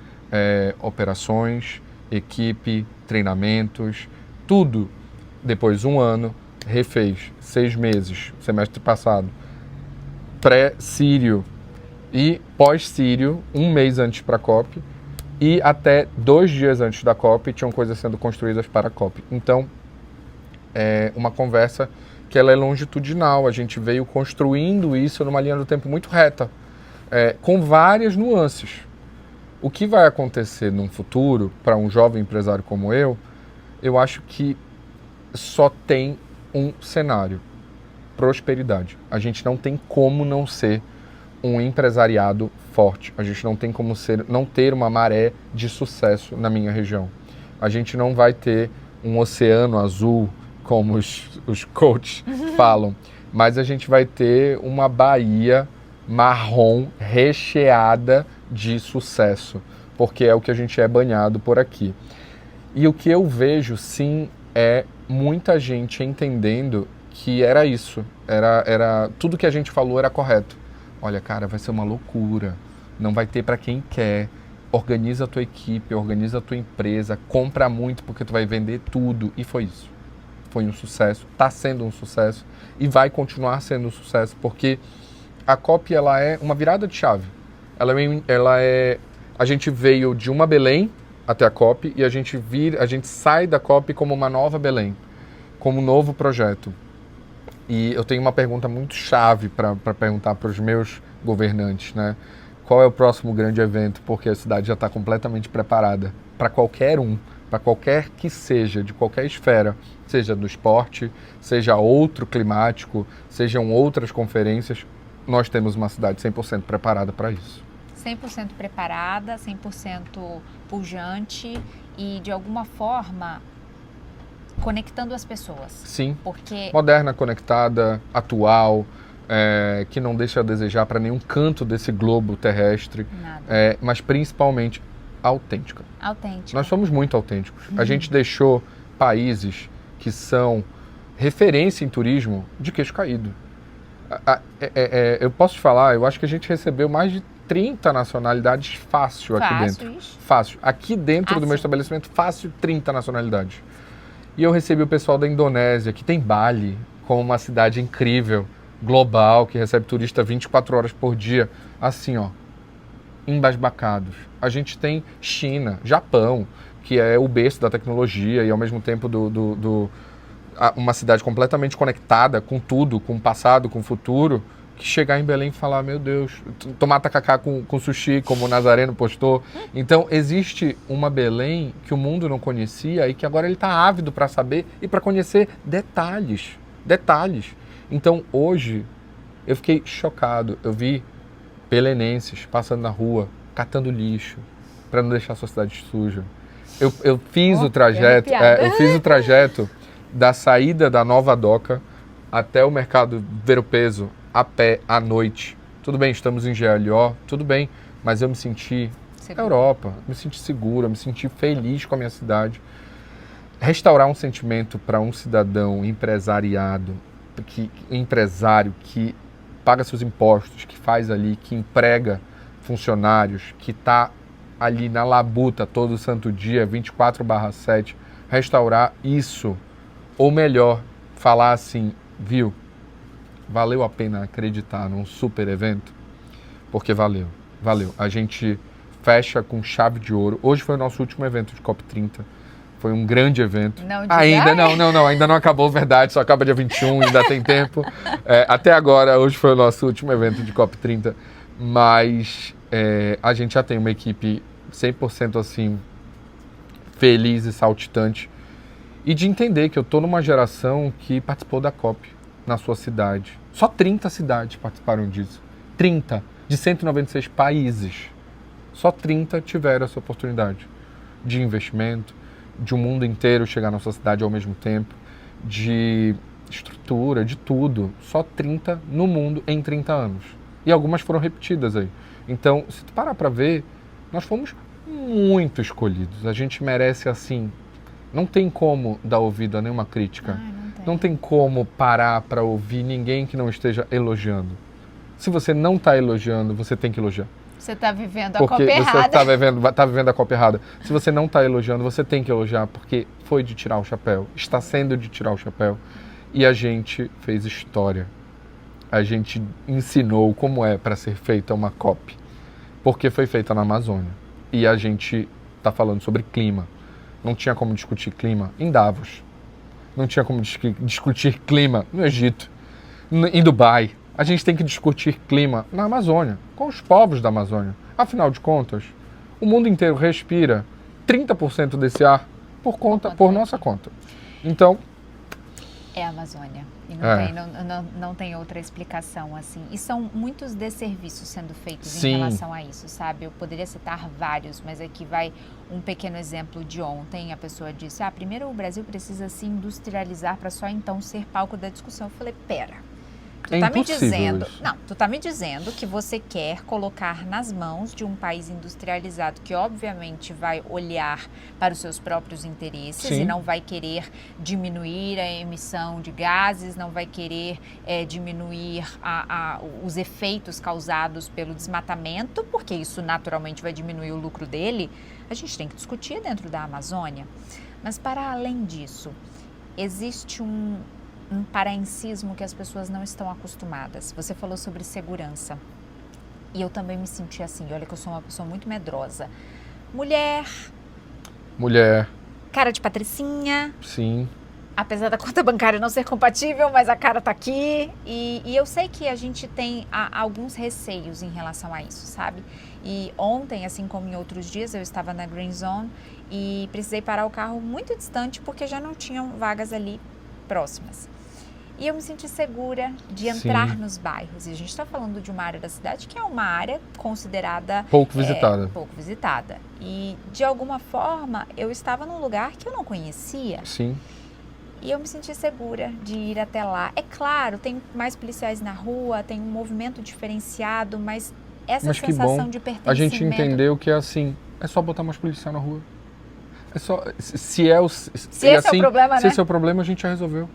operações, equipe, treinamentos, tudo. Depois 1 ano, refez 6 meses, semestre passado, pré-Sírio e pós-Sírio, 1 mês antes para a COP, e até 2 dias antes da COP tinham coisas sendo construídas para a COP. Então, é uma conversa que ela é longitudinal, a gente veio construindo isso numa linha do tempo muito reta, com várias nuances. O que vai acontecer num futuro, para um jovem empresário como eu acho que só tem um cenário: prosperidade. A gente não tem como não ser um empresariado forte. A gente não tem como não ter uma maré de sucesso na minha região. A gente não vai ter um oceano azul, como os coaches falam, mas a gente vai ter uma Bahia marrom recheada de sucesso, porque é o que a gente é banhado por aqui. E o que eu vejo, sim, é muita gente entendendo que era isso, era tudo que a gente falou era correto. Olha, cara, vai ser uma loucura, não vai ter para quem quer, organiza a tua equipe, organiza a tua empresa, compra muito porque tu vai vender tudo. E foi isso. Foi um sucesso, está sendo um sucesso e vai continuar sendo um sucesso, porque a COP ela é uma virada de chave. A gente veio de uma Belém até a COP e a gente sai da COP como uma nova Belém, como um novo projeto. E eu tenho uma pergunta muito chave para perguntar para os meus governantes, né? Qual é o próximo grande evento? Porque a cidade já está completamente preparada para qualquer para qualquer que seja, de qualquer esfera, seja do esporte, seja outro climático, sejam outras conferências, nós temos uma cidade 100% preparada para isso. 100% preparada, 100% pujante e, de alguma forma, conectando as pessoas. Sim, porque moderna, conectada, atual, que não deixa a desejar para nenhum canto desse globo terrestre, mas principalmente autêntica. Nós somos muito autênticos. A gente deixou países que são referência em turismo de queixo caído. Eu posso te falar, eu acho que a gente recebeu mais de 30 nacionalidades fácil aqui dentro. Isso. Fácil. Aqui dentro do meu estabelecimento, fácil 30 nacionalidades. E eu recebi o pessoal da Indonésia, que tem Bali, como uma cidade incrível, global, que recebe turista 24 horas por dia. Assim, ó, embasbacados. A gente tem China, Japão, que é o berço da tecnologia e ao mesmo tempo uma cidade completamente conectada com tudo, com o passado, com o futuro, que chegar em Belém e falar: meu Deus, tomar tacacá com sushi, como o Nazareno postou. Então, existe uma Belém que o mundo não conhecia e que agora ele está ávido para saber e para conhecer detalhes. Então, hoje, eu fiquei chocado. Eu vi belenenses passando na rua, catando lixo, para não deixar a sua cidade suja. Eu fiz o trajeto da saída da Nova Doca até o mercado Ver o Peso, a pé, à noite. Tudo bem, estamos em GLO, tudo bem, mas eu me senti na Europa, me senti seguro, me senti feliz com a minha cidade. Restaurar um sentimento para um cidadão empresariado, empresário que paga seus impostos, que faz ali, que emprega funcionários, que está ali na labuta todo santo dia, 24/7, restaurar isso, ou melhor, falar assim: viu, valeu a pena acreditar num super evento? Porque valeu. A gente fecha com chave de ouro. Hoje foi o nosso último evento de COP30. Foi um grande evento. Ainda não acabou, verdade, só acaba dia 21, ainda tem tempo. Até agora, hoje foi o nosso último evento de COP30. Mas a gente já tem uma equipe 100% assim, feliz e saltitante. E de entender que eu tô numa geração que participou da COP na sua cidade. Só 30 cidades participaram disso. 30 de 196 países. Só 30 tiveram essa oportunidade de investimento, de o mundo inteiro chegar na sua cidade ao mesmo tempo, de estrutura, de tudo. Só 30 no mundo em 30 anos. E algumas foram repetidas aí. Então, se tu parar pra ver, nós fomos muito escolhidos. A gente merece, assim, não tem como dar ouvido a nenhuma crítica. Não tem como parar para ouvir ninguém que não esteja elogiando. Se você não está elogiando, você tem que elogiar. Você está vivendo a porque Copa errada. Você tá vivendo a Copa errada. Se você não está elogiando, você tem que elogiar, porque foi de tirar o chapéu. Está sendo de tirar o chapéu. E a gente fez história. A gente ensinou como é para ser feita uma COP. Porque foi feita na Amazônia. E a gente está falando sobre clima. Não tinha como discutir clima em Davos. Não tinha como discutir clima no Egito, em Dubai. A gente tem que discutir clima na Amazônia, com os povos da Amazônia. Afinal de contas, o mundo inteiro respira 30% desse ar por nossa conta. Então... É a Amazônia. E não tem outra explicação, assim. E são muitos desserviços sendo feitos em relação a isso, sabe? Eu poderia citar vários, mas aqui vai um pequeno exemplo de ontem. A pessoa disse, primeiro o Brasil precisa se industrializar para só então ser palco da discussão. Eu falei, pera... Tu tá me dizendo que você quer colocar nas mãos de um país industrializado que obviamente vai olhar para os seus próprios interesses e não vai querer diminuir a emissão de gases, não vai querer diminuir os efeitos causados pelo desmatamento, porque isso naturalmente vai diminuir o lucro dele. A gente tem que discutir dentro da Amazônia. Mas para além disso, existe um paraensismo que as pessoas não estão acostumadas. Você falou sobre segurança. E eu também me senti assim. Olha que eu sou uma pessoa muito medrosa. Mulher. Cara de patricinha. Sim. Apesar da conta bancária não ser compatível, mas a cara tá aqui. E eu sei que a gente tem alguns receios em relação a isso, sabe? E ontem, assim como em outros dias, eu estava na Green Zone e precisei parar o carro muito distante porque já não tinham vagas ali próximas. E eu me senti segura de entrar nos bairros. E a gente está falando de uma área da cidade que é uma área considerada... pouco visitada. Pouco visitada. E, de alguma forma, eu estava num lugar que eu não conhecia. Sim. E eu me senti segura de ir até lá. É claro, tem mais policiais na rua, tem um movimento diferenciado, mas essa sensação de pertencimento... A gente entendeu que é assim, é só botar mais policial na rua. É só... Se esse é o problema, né? Se esse é o problema, a gente já resolveu.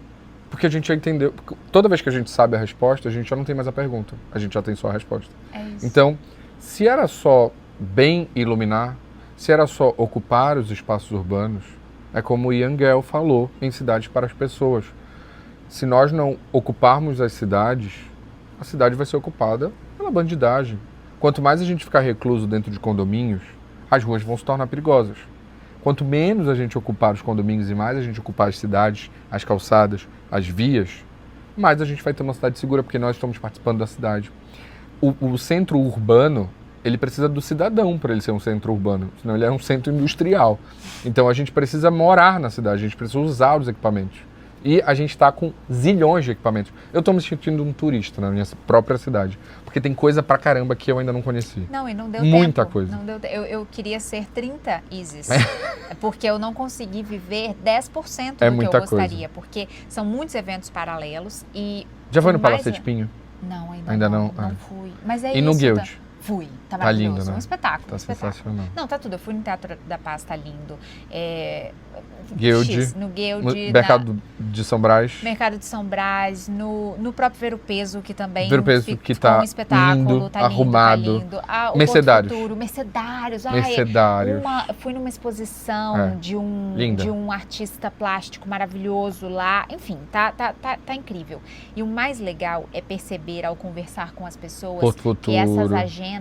Porque a gente já entendeu. Toda vez que a gente sabe a resposta, a gente já não tem mais a pergunta. A gente já tem só a resposta. É isso. Então, se era só bem iluminar, se era só ocupar os espaços urbanos, é como o Ian Gell falou em Cidades para as Pessoas. Se nós não ocuparmos as cidades, a cidade vai ser ocupada pela bandidagem. Quanto mais a gente ficar recluso dentro de condomínios, as ruas vão se tornar perigosas. Quanto menos a gente ocupar os condomínios e mais a gente ocupar as cidades, as calçadas, as vias, mais a gente vai ter uma cidade segura, porque nós estamos participando da cidade. O centro urbano, ele precisa do cidadão para ele ser um centro urbano, senão ele é um centro industrial. Então a gente precisa morar na cidade, a gente precisa usar os equipamentos. E a gente está com zilhões de equipamentos. Eu estou me sentindo um turista na minha própria cidade, porque tem coisa pra caramba que eu ainda não conheci. Não, e não deu muita tempo. Coisa. Não deu eu queria ser 30 ISIS, porque eu não consegui viver 10% do que eu gostaria, porque são muitos eventos paralelos e... Já foi no Palacete Pinho? Não, ainda não. Não fui. Mas é isso. E no Guild? Fui, tá maravilhoso, lindo, né? Um espetáculo. Tá sensacional. Não, tá tudo, eu fui no Teatro da Paz, tá lindo. Guild, no Guild, Mercado de São Brás. Mercado de São Brás, no próprio Ver o Peso, que também Ver o Peso, que tá um espetáculo, lindo, tá arrumado. Lindo. O Mercedários. Mercedários. Fui numa exposição de um artista plástico maravilhoso lá. Enfim, tá incrível. E o mais legal é perceber ao conversar com as pessoas que essas agendas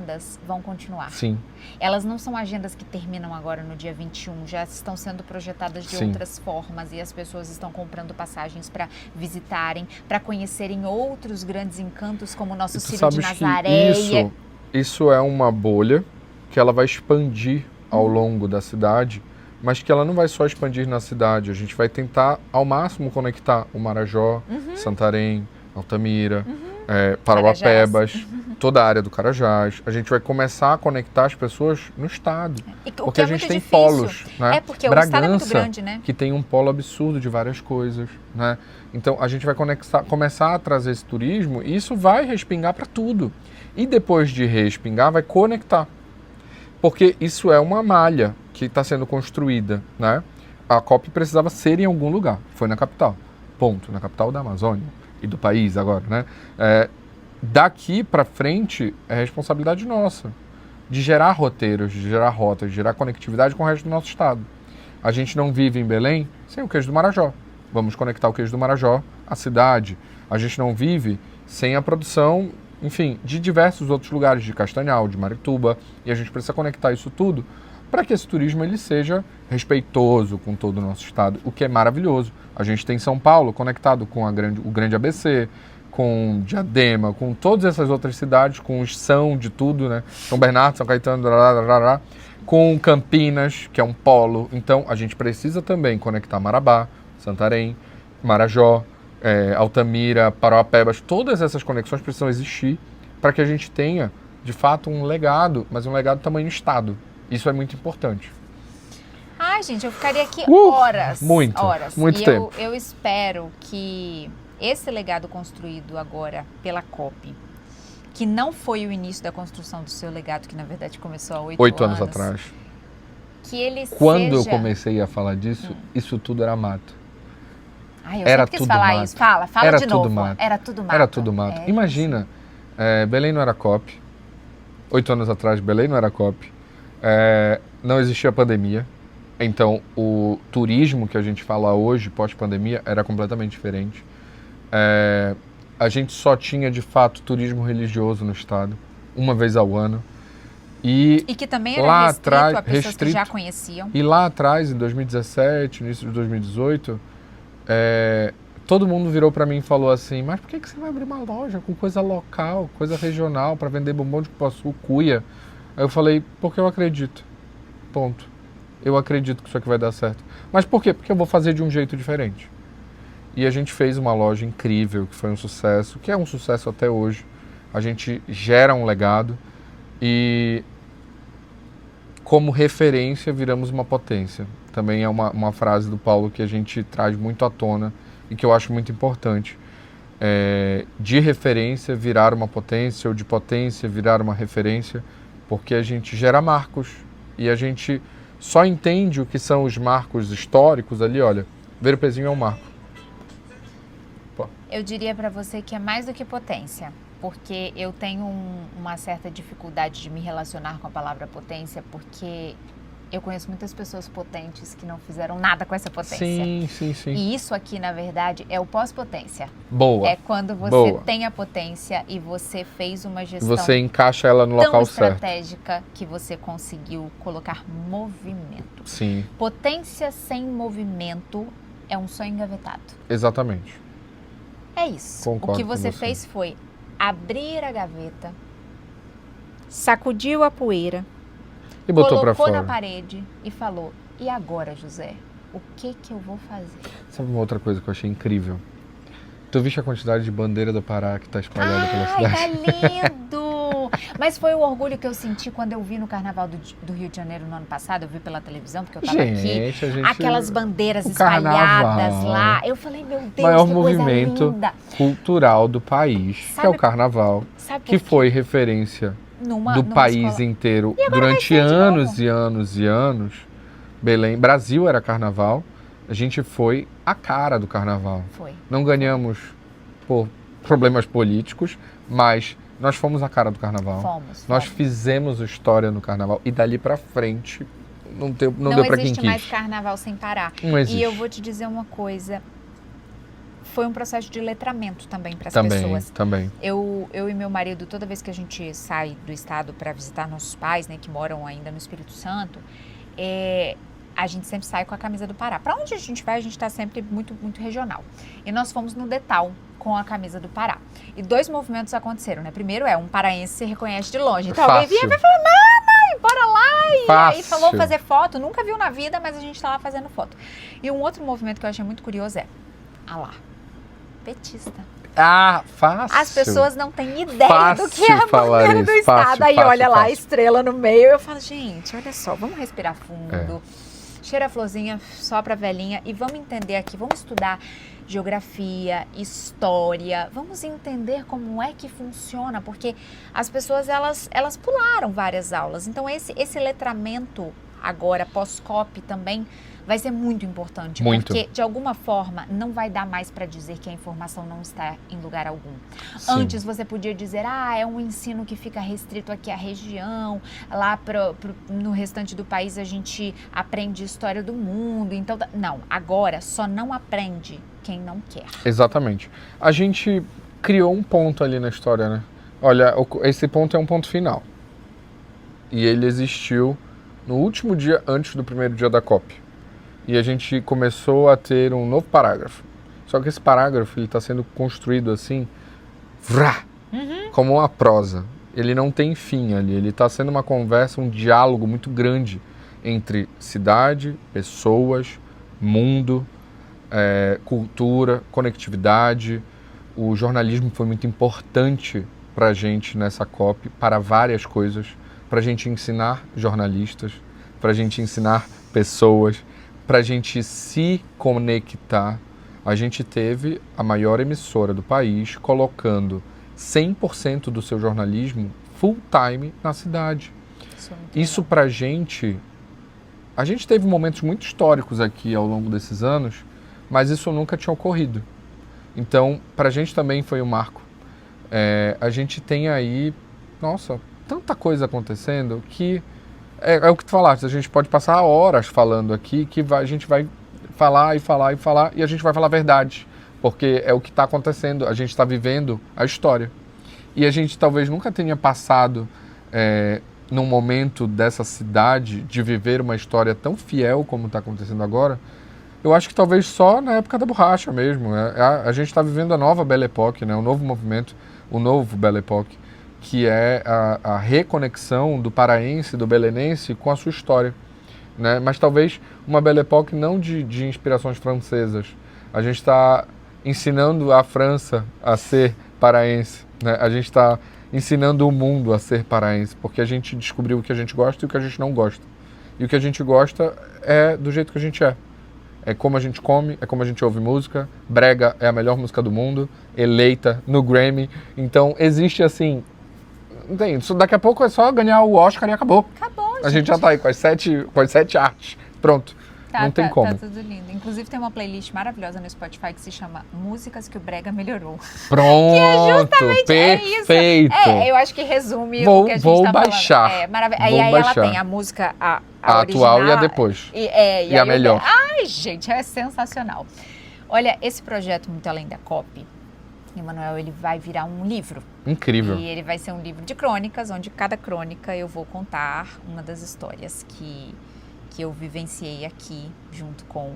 vão continuar. Sim. Elas não são agendas que terminam agora no dia 21, já estão sendo projetadas de outras formas e as pessoas estão comprando passagens para visitarem, para conhecerem outros grandes encantos como o nosso Círio de Nazaré. isso é uma bolha que ela vai expandir ao longo da cidade, mas que ela não vai só expandir na cidade. A gente vai tentar ao máximo conectar o Marajó, Santarém, Altamira, Parauapebas, toda a área do Carajás. A gente vai começar a conectar as pessoas no estado. Porque a gente tem polos, né? Porque o estado é muito grande, né? Que tem um polo absurdo de várias coisas, né? Então a gente vai começar a trazer esse turismo e isso vai respingar para tudo. E depois de respingar, vai conectar. Porque isso é uma malha que está sendo construída, né? A COP precisava ser em algum lugar. Foi na capital. Ponto. Na capital da Amazônia e do país agora, né? Daqui para frente é responsabilidade nossa de gerar roteiros, de gerar rotas, de gerar conectividade com o resto do nosso estado. A gente não vive em Belém sem o queijo do Marajó. Vamos conectar o queijo do Marajó à cidade. A gente não vive sem a produção, enfim, de diversos outros lugares, de Castanhal, de Marituba, e a gente precisa conectar isso tudo para que esse turismo ele seja respeitoso com todo o nosso estado, o que é maravilhoso. A gente tem São Paulo conectado com o grande ABC, com Diadema, com todas essas outras cidades, com o São de tudo, né? São Bernardo, São Caetano, com Campinas, que é um polo. Então, a gente precisa também conectar Marabá, Santarém, Marajó, Altamira, Parauapebas. Todas essas conexões precisam existir para que a gente tenha, de fato, um legado, mas um legado tamanho estado. Isso é muito importante. Ai, gente, eu ficaria aqui horas. Muito tempo. Eu espero que esse legado construído agora pela COP, que não foi o início da construção do seu legado, que na verdade começou há 8 anos atrás. Que ele Quando eu comecei a falar disso, isso tudo era mato. Ai, eu sempre quis falar isso. Fala era de tudo novo. Mato. Era tudo mato. Era tudo mato. Imagina, Belém não era COP. 8 anos atrás, Belém não era COP. Não existia pandemia. Então, o turismo que a gente fala hoje, pós-pandemia, era completamente diferente. A gente só tinha, de fato, turismo religioso no estado, uma vez ao ano. E que também era lá restrito atrás, a pessoas que já conheciam. E lá atrás, em 2017, início de 2018, todo mundo virou para mim e falou assim, mas por que você vai abrir uma loja com coisa local, coisa regional, para vender bombom de cupuaçu, cuia? Aí eu falei, porque eu acredito. Ponto. Eu acredito que isso aqui vai dar certo. Mas por quê? Porque eu vou fazer de um jeito diferente. E a gente fez uma loja incrível, que foi um sucesso, que é um sucesso até hoje. A gente gera um legado e, como referência, viramos uma potência. Também é uma frase do Paulo que a gente traz muito à tona e que eu acho muito importante. De referência virar uma potência, ou de potência virar uma referência, porque a gente gera marcos e a gente só entende o que são os marcos históricos ali, olha, Ver o Pezinho é um marco. Pô. Eu diria para você que é mais do que potência, porque eu tenho uma certa dificuldade de me relacionar com a palavra potência, porque eu conheço muitas pessoas potentes que não fizeram nada com essa potência. Sim. E isso aqui, na verdade, é o pós-potência. Boa. É quando você tem a potência e você fez uma gestão. Você encaixa ela no local certo. Tão estratégica que você conseguiu colocar movimento. Sim. Potência sem movimento é um sonho engavetado. Exatamente. É isso. Concordo o que você fez foi abrir a gaveta, sacudiu a poeira, e botou pra colocou fora. na parede e falou, e agora, José, o que eu vou fazer? Sabe uma outra coisa que eu achei incrível? Tu viste a quantidade de bandeira do Pará que tá espalhada pela cidade? Ai, tá lindo! Mas foi o orgulho que eu senti quando eu vi no Carnaval do Rio de Janeiro no ano passado, eu vi pela televisão, porque eu tava aqui, aquelas bandeiras espalhadas lá. Eu falei, meu Deus, maior que movimento coisa linda. Cultural do país, que é o Carnaval, que foi referência do país inteiro durante anos e anos e anos. Belém, Brasil era Carnaval, a gente foi a cara do Carnaval. Foi. Não ganhamos por problemas políticos, mas nós fomos a cara do Carnaval. Fomos. Nós fizemos história no Carnaval e dali pra frente não deu pra quem quis. Não existe mais Carnaval sem parar. Não existe. E eu vou te dizer uma coisa, foi um processo de letramento também para as pessoas. Também. Eu e meu marido, toda vez que a gente sai do estado para visitar nossos pais, né, que moram ainda no Espírito Santo, a gente sempre sai com a camisa do Pará. Para onde a gente vai, a gente está sempre muito, muito regional. E nós fomos no Detal com a camisa do Pará. E 2 movimentos aconteceram, né? Primeiro um paraense se reconhece de longe. Então alguém vinha e vai falar, mãe, bora lá. E Fácil. aí falou fazer foto, nunca viu na vida, mas a gente tá lá fazendo foto. E um outro movimento que eu achei muito curioso lá, petista. Fácil. As pessoas não têm ideia Fácil do que é a bandeira do Estado. Aí olha lá, a estrela no meio. Eu falo, gente, olha só, vamos respirar fundo. Cheira a florzinha, sopra a velhinha e vamos entender aqui, vamos estudar geografia, história, vamos entender como é que funciona, porque as pessoas, elas pularam várias aulas. Então, esse letramento agora, pós-COP também, vai ser muito importante, porque de alguma forma não vai dar mais para dizer que a informação não está em lugar algum. Sim. Antes você podia dizer, é um ensino que fica restrito aqui à região, lá no restante do país a gente aprende história do mundo, então não, agora só não aprende quem não quer. Exatamente. A gente criou um ponto ali na história, né? Olha, esse ponto é um ponto final. E ele existiu no último dia antes do primeiro dia da COP. E a gente começou a ter um novo parágrafo. Só que esse parágrafo está sendo construído assim, como uma prosa. Ele não tem fim ali. Ele está sendo uma conversa, um diálogo muito grande entre cidade, pessoas, mundo, cultura, conectividade. O jornalismo foi muito importante para a gente nessa COP, para várias coisas. Para a gente ensinar jornalistas, para a gente ensinar pessoas, para a gente se conectar. A gente teve a maior emissora do país colocando 100% do seu jornalismo full time na cidade. Isso para a gente teve momentos muito históricos aqui ao longo desses anos, mas isso nunca tinha ocorrido. Então, para a gente também foi um marco. A gente tem aí, tanta coisa acontecendo que é o que tu falaste, a gente pode passar horas falando aqui que a gente vai falar e falar e falar e a gente vai falar a verdade, porque é o que está acontecendo, a gente está vivendo a história. E a gente talvez nunca tenha passado num momento dessa cidade de viver uma história tão fiel como está acontecendo agora. Eu acho que talvez só na época da borracha mesmo. A gente está vivendo a nova Belle Époque, né? O novo movimento, o novo Belle Époque, que é a reconexão do paraense, do belenense com a sua história, né? Mas talvez uma Belle Époque não de inspirações francesas. A gente está ensinando a França a ser paraense, né? A gente está ensinando o mundo a ser paraense, porque a gente descobriu o que a gente gosta e o que a gente não gosta. E o que a gente gosta é do jeito que a gente é. É como a gente come, é como a gente ouve música. Brega é a melhor música do mundo, eleita no Grammy. Então existe assim... Tem, isso daqui a pouco é só ganhar o Oscar e acabou. Acabou, gente. A gente já tá aí com as 7 artes. Pronto. Não tem como. Tá tudo lindo. Inclusive tem uma playlist maravilhosa no Spotify que se chama Músicas que o Brega melhorou. Pronto, que é justamente perfeito. Isso. Eu acho que resume o que a gente tá baixar. falando. Aí ela tem a música, a atual e a depois. E a melhor. Ai, gente, é sensacional. Olha, esse projeto Muito Além da COP, Emanuel, ele vai virar um livro. Incrível. E ele vai ser um livro de crônicas, onde cada crônica eu vou contar uma das histórias que eu vivenciei aqui, junto com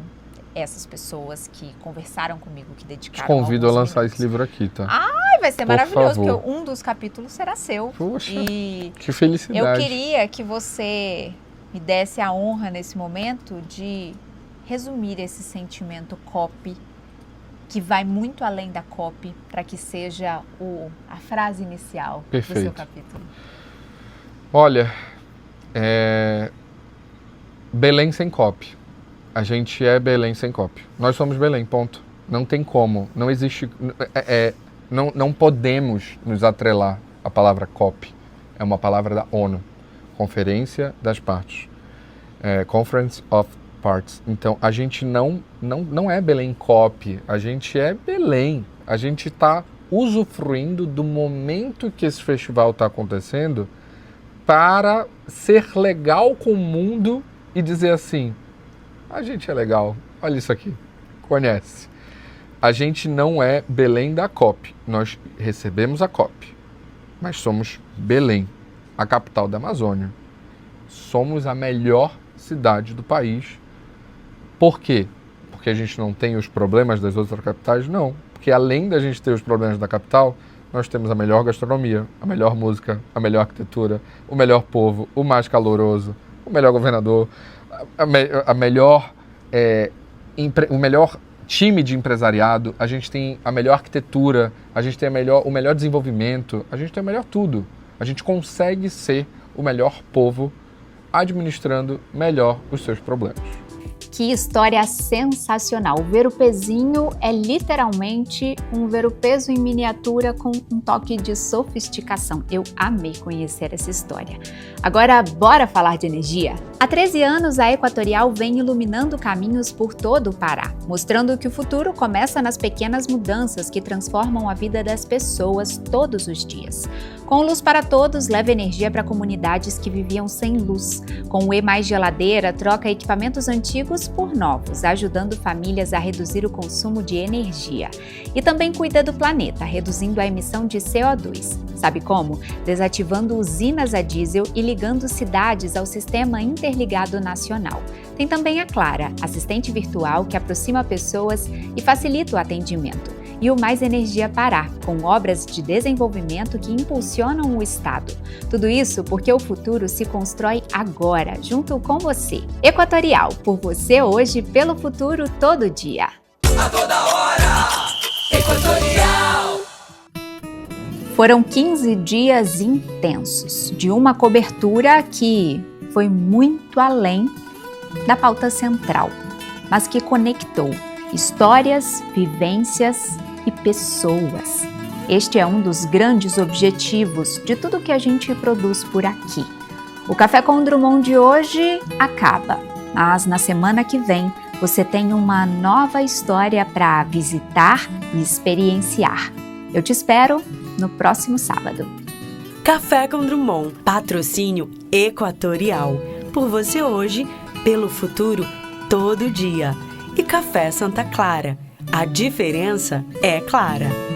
essas pessoas que conversaram comigo, que dedicaram. Te convido a lançar minutos. esse livro aqui, tá? Ai, vai ser maravilhoso, favor. porque um dos capítulos será seu. Poxa, e que felicidade. eu queria que você me desse a honra nesse momento de resumir esse sentimento COP, que vai muito além da COP, para que seja a frase inicial do seu capítulo. Olha, Belém sem COP. A gente é Belém sem COP. Nós somos Belém, ponto. Não tem como. Não existe... não podemos nos atrelar à palavra COP. É uma palavra da ONU. Conferência das Partes. Conference of Parts. Então, a gente não é Belém COP. A gente é Belém. A gente está usufruindo do momento que esse festival está acontecendo para ser legal com o mundo e dizer assim, a gente é legal, olha isso aqui, conhece. A gente não é Belém da COP, nós recebemos a COP, mas somos Belém, a capital da Amazônia. Somos a melhor cidade do país Por quê? Porque a gente não tem os problemas das outras capitais? Não. Porque além da gente ter os problemas da capital, nós temos a melhor gastronomia, a melhor música, a melhor arquitetura, o melhor povo, o mais caloroso, o melhor governador, o melhor time de empresariado, a gente tem a melhor arquitetura, a gente tem o melhor desenvolvimento, a gente tem o melhor tudo. A gente consegue ser o melhor povo administrando melhor os seus problemas. Que história sensacional! O Ver-o-Pezinho é literalmente um ver-o-peso em miniatura com um toque de sofisticação. Eu amei conhecer essa história. Agora, bora falar de energia? Há 13 anos, a Equatorial vem iluminando caminhos por todo o Pará, mostrando que o futuro começa nas pequenas mudanças que transformam a vida das pessoas todos os dias. Com Luz para Todos, leva energia para comunidades que viviam sem luz. Com o E Mais Geladeira, troca equipamentos antigos por novos, ajudando famílias a reduzir o consumo de energia. E também cuida do planeta, reduzindo a emissão de CO2. Sabe como? Desativando usinas a diesel e ligando cidades ao Sistema Interligado Nacional. Tem também a Clara, assistente virtual que aproxima pessoas e facilita o atendimento. E o Mais Energia Pará, com obras de desenvolvimento que impulsionam o Estado. Tudo isso porque o futuro se constrói agora, junto com você. Equatorial, por você hoje, pelo futuro todo dia. A toda hora, Equatorial. Foram 15 dias intensos, de uma cobertura que foi muito além da pauta central, mas que conectou histórias, vivências e pessoas. Este é um dos grandes objetivos de tudo que a gente produz por aqui. O Café com Drummond de hoje acaba, mas na semana que vem você tem uma nova história para visitar e experienciar. Eu te espero no próximo sábado. Café com Drummond, patrocínio Equatorial. Por você hoje, pelo futuro todo dia. E Café Santa Clara. A diferença é clara.